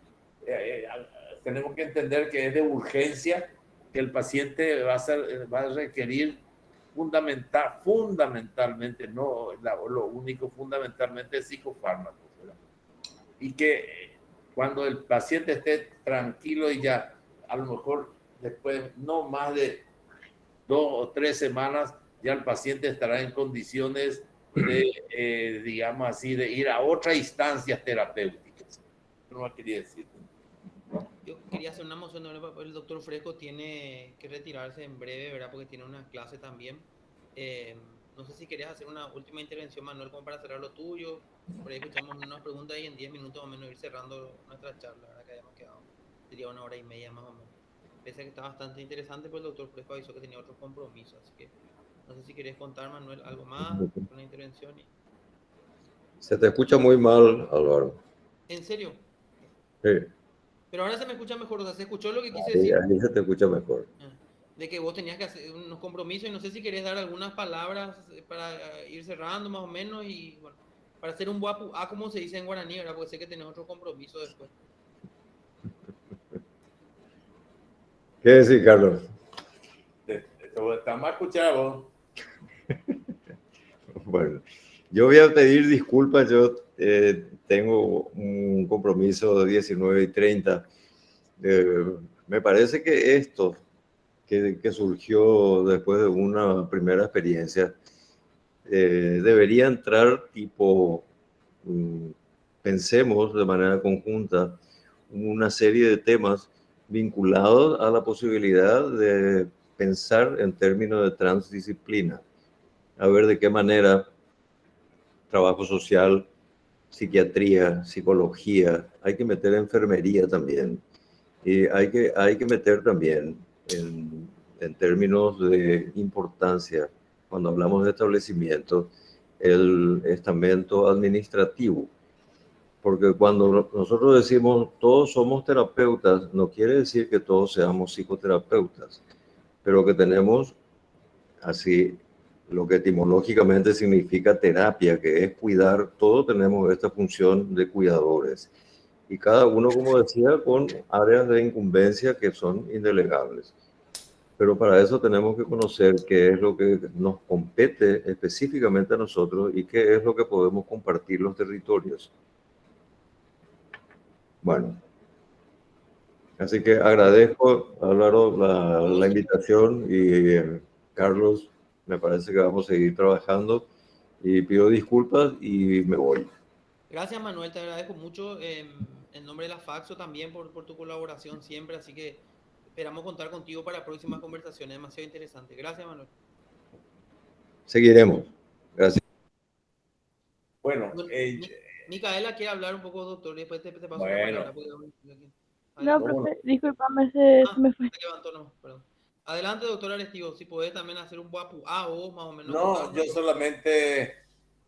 tenemos que entender que es de urgencia, que el paciente va a requerir fundamentalmente, no lo único, fundamentalmente psicofármacos, ¿verdad? Y que cuando el paciente esté tranquilo y ya, a lo mejor después, no más de 2 o 3 semanas, ya el paciente estará en condiciones de, digamos así, de ir a otras instancias terapéuticas. No me quería decir. Yo quería hacer una moción, el doctor Fresco tiene que retirarse en breve, ¿verdad? Porque tiene una clase también. No sé si querías hacer una última intervención, Manuel, como para cerrar lo tuyo. Por ahí escuchamos unas preguntas y en 10 minutos más o menos ir cerrando nuestra charla, ¿verdad? Que habíamos quedado. Sería 1 hora y media más o menos. Pese a que está bastante interesante, pues el doctor Fresco avisó que tenía otros compromisos. Así que no sé si querías contar, Manuel, algo más, una intervención. Se te escucha muy mal, Álvaro. ¿En serio? Sí. Pero ahora se me escucha mejor, o sea, se escuchó lo que quise Ahí, decir. ahí se te escucha mejor. De que vos tenías que hacer unos compromisos y no sé si querés dar algunas palabras para ir cerrando más o menos y bueno, para hacer un guapu, como se dice en guaraní, ¿verdad? Porque sé que tenés otro compromiso después. ¿Qué decir, Carlos? Estamos escuchando. Bueno, yo voy a pedir disculpas, yo tengo un compromiso de 19:30. Me parece que esto que surgió después de una primera experiencia debería entrar tipo, pensemos de manera conjunta una serie de temas vinculados a la posibilidad de pensar en términos de transdisciplina, a ver de qué manera trabajo social, psiquiatría, psicología, hay que meter enfermería también, y hay que meter también en términos de importancia, cuando hablamos de establecimiento, el estamento administrativo, porque cuando nosotros decimos todos somos terapeutas, no quiere decir que todos seamos psicoterapeutas, pero que tenemos así lo que etimológicamente significa terapia, que es cuidar, todos tenemos esta función de cuidadores. y cada uno, como decía, con áreas de incumbencia que son indelegables. Pero para eso tenemos que conocer qué es lo que nos compete específicamente a nosotros y qué es lo que podemos compartir los territorios. Bueno, así que agradezco, Álvaro, la invitación y Carlos, me parece que vamos a seguir trabajando y pido disculpas y me voy. Gracias, Manuel, te agradezco mucho en nombre de la Faxo también por tu colaboración siempre, así que esperamos contar contigo para próximas conversaciones, demasiado interesante. Gracias, Manuel. Seguiremos. Gracias. Bueno, Bueno, Micaela quiere hablar un poco, doctor, y después te paso la bueno, palabra. No, Adelante. ¿cómo no? profe, discúlpame, se me fue. Se levantó, no, perdón. Adelante, doctor Arestivo, si podés también hacer un guapu o vos más o menos. No, yo solamente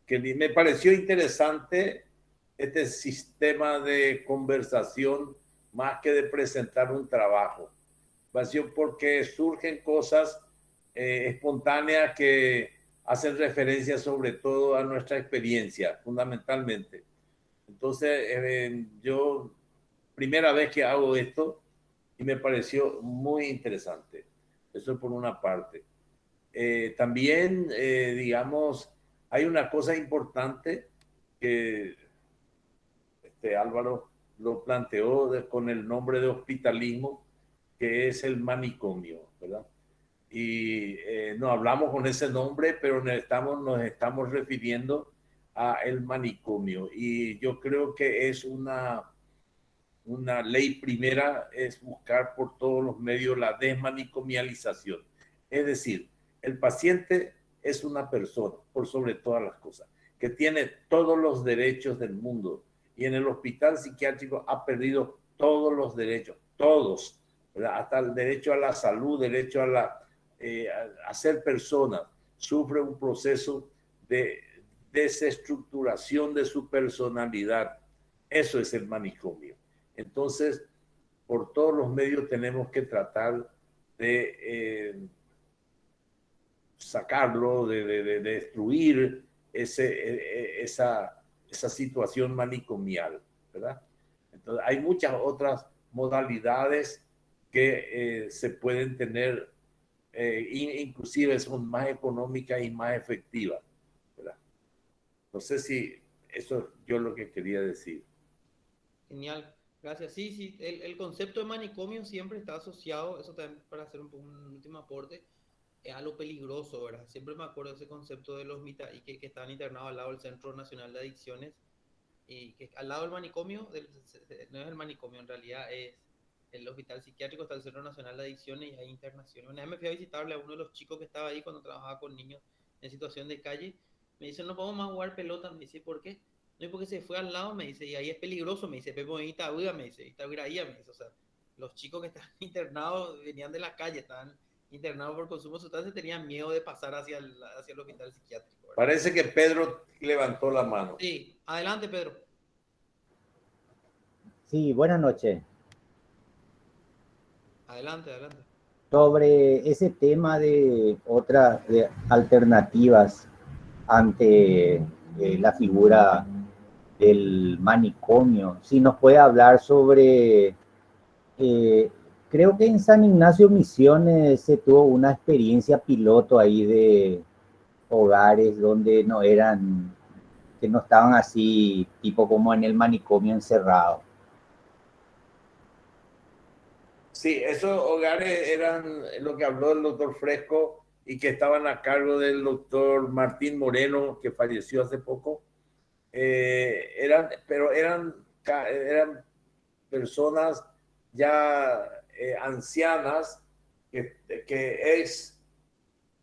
que me pareció interesante este sistema de conversación más que de presentar un trabajo. Porque surgen cosas espontáneas que hacen referencia sobre todo a nuestra experiencia, fundamentalmente. Entonces, yo primera vez que hago esto y me pareció muy interesante. Eso por una parte. También, digamos, hay una cosa importante que Álvaro lo planteó con el nombre de hospitalismo, que es el manicomio, ¿verdad? Y no hablamos con ese nombre, pero nos estamos refiriendo a el manicomio. Y yo creo que es una ley primera, es buscar por todos los medios la desmanicomialización. Es decir, el paciente es una persona, por sobre todas las cosas, que tiene todos los derechos del mundo. Y en el hospital psiquiátrico ha perdido todos los derechos, todos, ¿verdad? Hasta el derecho a la salud, derecho a ser persona. Sufre un proceso de desestructuración de su personalidad. Eso es el manicomio. Entonces, por todos los medios tenemos que tratar de sacarlo, de destruir esa situación manicomial, ¿verdad? Entonces, hay muchas otras modalidades que se pueden tener, inclusive son más económicas y más efectivas, ¿verdad? No sé si eso es yo lo que quería decir. Genial, gracias. Sí, sí, el concepto de manicomio siempre está asociado, eso también para hacer un último aporte, a lo peligroso, ¿verdad? Siempre me acuerdo de ese concepto de los y que estaban internados al lado del Centro Nacional de Adicciones, y que al lado del manicomio, no es el manicomio, en realidad es el hospital psiquiátrico, está el Centro Nacional de Adicciones y hay internaciones. Una vez me fui a visitarle a uno de los chicos que estaba ahí cuando trabajaba con niños en situación de calle, me dice, no podemos más jugar pelota, me dice, ¿por qué? No, es porque se fue al lado, me dice, y ahí es peligroso, me dice, Pepo, y Itaúga, me dice, Itaúga, me dice, o sea, los chicos que estaban internados venían de la calle, estaban internados por consumo de sustancias, tenían miedo de pasar hacia el hospital psiquiátrico, ¿verdad? Parece que Pedro levantó la mano. Sí, adelante, Pedro. Sí, buenas noches. Adelante, adelante. Sobre ese tema de otras alternativas ante la figura del manicomio, si nos puede hablar sobre, creo que en San Ignacio Misiones se tuvo una experiencia piloto ahí de hogares donde que no estaban así, tipo como en el manicomio encerrado. Sí, esos hogares eran lo que habló el doctor Fresco y que estaban a cargo del doctor Martín Moreno, que falleció hace poco. Pero eran personas ya ancianas, que es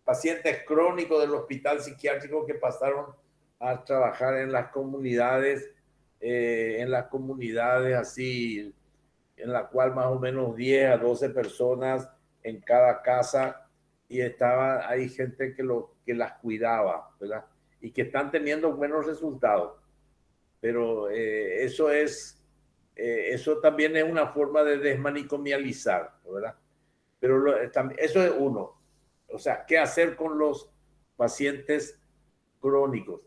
pacientes crónicos del hospital psiquiátrico que pasaron a trabajar en las comunidades así, en la cual más o menos 10 a 12 personas en cada casa, y hay gente que las cuidaba, ¿verdad? Y que están teniendo buenos resultados. Pero eso también es una forma de desmanicomializar, ¿verdad? Pero eso es uno. O sea, ¿qué hacer con los pacientes crónicos?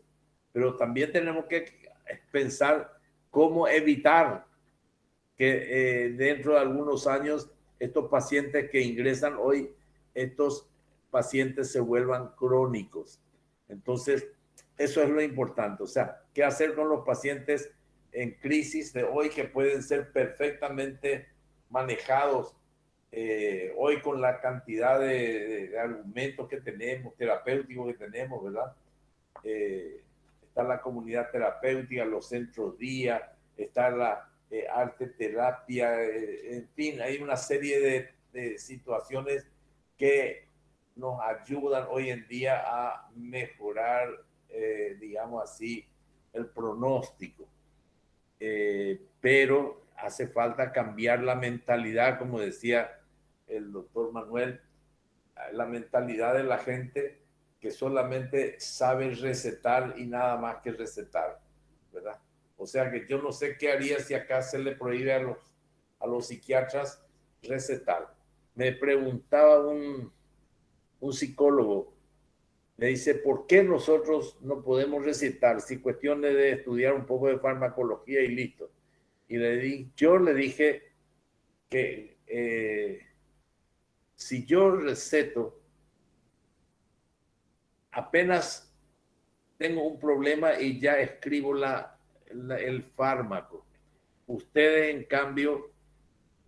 Pero también tenemos que pensar cómo evitar que dentro de algunos años estos pacientes que ingresan hoy, estos pacientes se vuelvan crónicos. Entonces, eso es lo importante. O sea, ¿qué hacer con los pacientes en crisis de hoy que pueden ser perfectamente manejados hoy con la cantidad de argumentos que tenemos, terapéuticos que tenemos, ¿verdad? Está la comunidad terapéutica, los centros día, está la arte terapia, en fin, hay una serie de situaciones que nos ayudan hoy en día a mejorar, digamos así, el pronóstico. Pero hace falta cambiar la mentalidad, como decía el doctor Manuel, la mentalidad de la gente que solamente sabe recetar y nada más que recetar, ¿verdad? O sea que yo no sé qué haría si acá se le prohíbe a los psiquiatras recetar. Me preguntaba un psicólogo, me dice, ¿por qué nosotros no podemos recetar si cuestiones de estudiar un poco de farmacología y listo? Y yo le dije que si yo receto, apenas tengo un problema y ya escribo el fármaco. Ustedes, en cambio,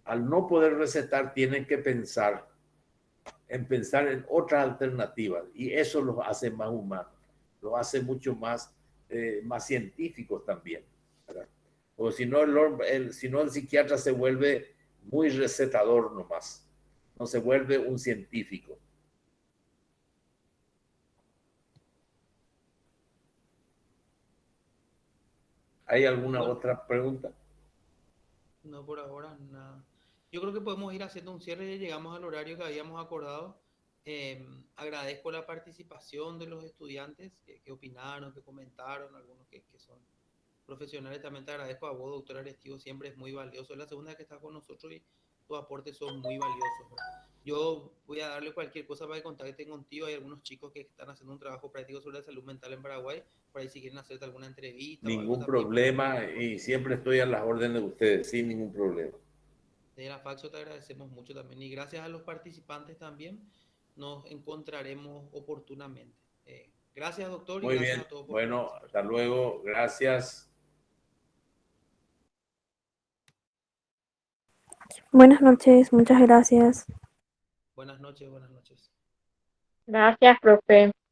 al no poder recetar, tienen que pensar en otras alternativas y eso los hace más humanos, los hace mucho más, más científicos también, ¿verdad? O si no, si no, el psiquiatra se vuelve muy recetador nomás, no se vuelve un científico. ¿Hay alguna otra pregunta? No, por ahora nada. Yo creo que podemos ir haciendo un cierre y llegamos al horario que habíamos acordado. Agradezco la participación de los estudiantes que opinaron, que comentaron, algunos que son profesionales. También te agradezco a vos, doctor Arestivo, siempre es muy valioso. Es la segunda vez que estás con nosotros y tus aportes son muy valiosos, ¿verdad? Yo voy a darle cualquier cosa para que contacten contigo. Hay algunos chicos que están haciendo un trabajo práctico sobre la salud mental en Paraguay, por ahí si quieren hacerte alguna entrevista o algo Ningún también. problema y siempre estoy a las órdenes de ustedes, sin ningún problema. De la Faxo te agradecemos mucho también y gracias a los participantes también nos encontraremos oportunamente. Gracias, doctor, y Muy gracias bien, a todos por bueno, participar. hasta luego, gracias. Buenas noches, muchas gracias. Buenas noches, buenas noches. Gracias, profe.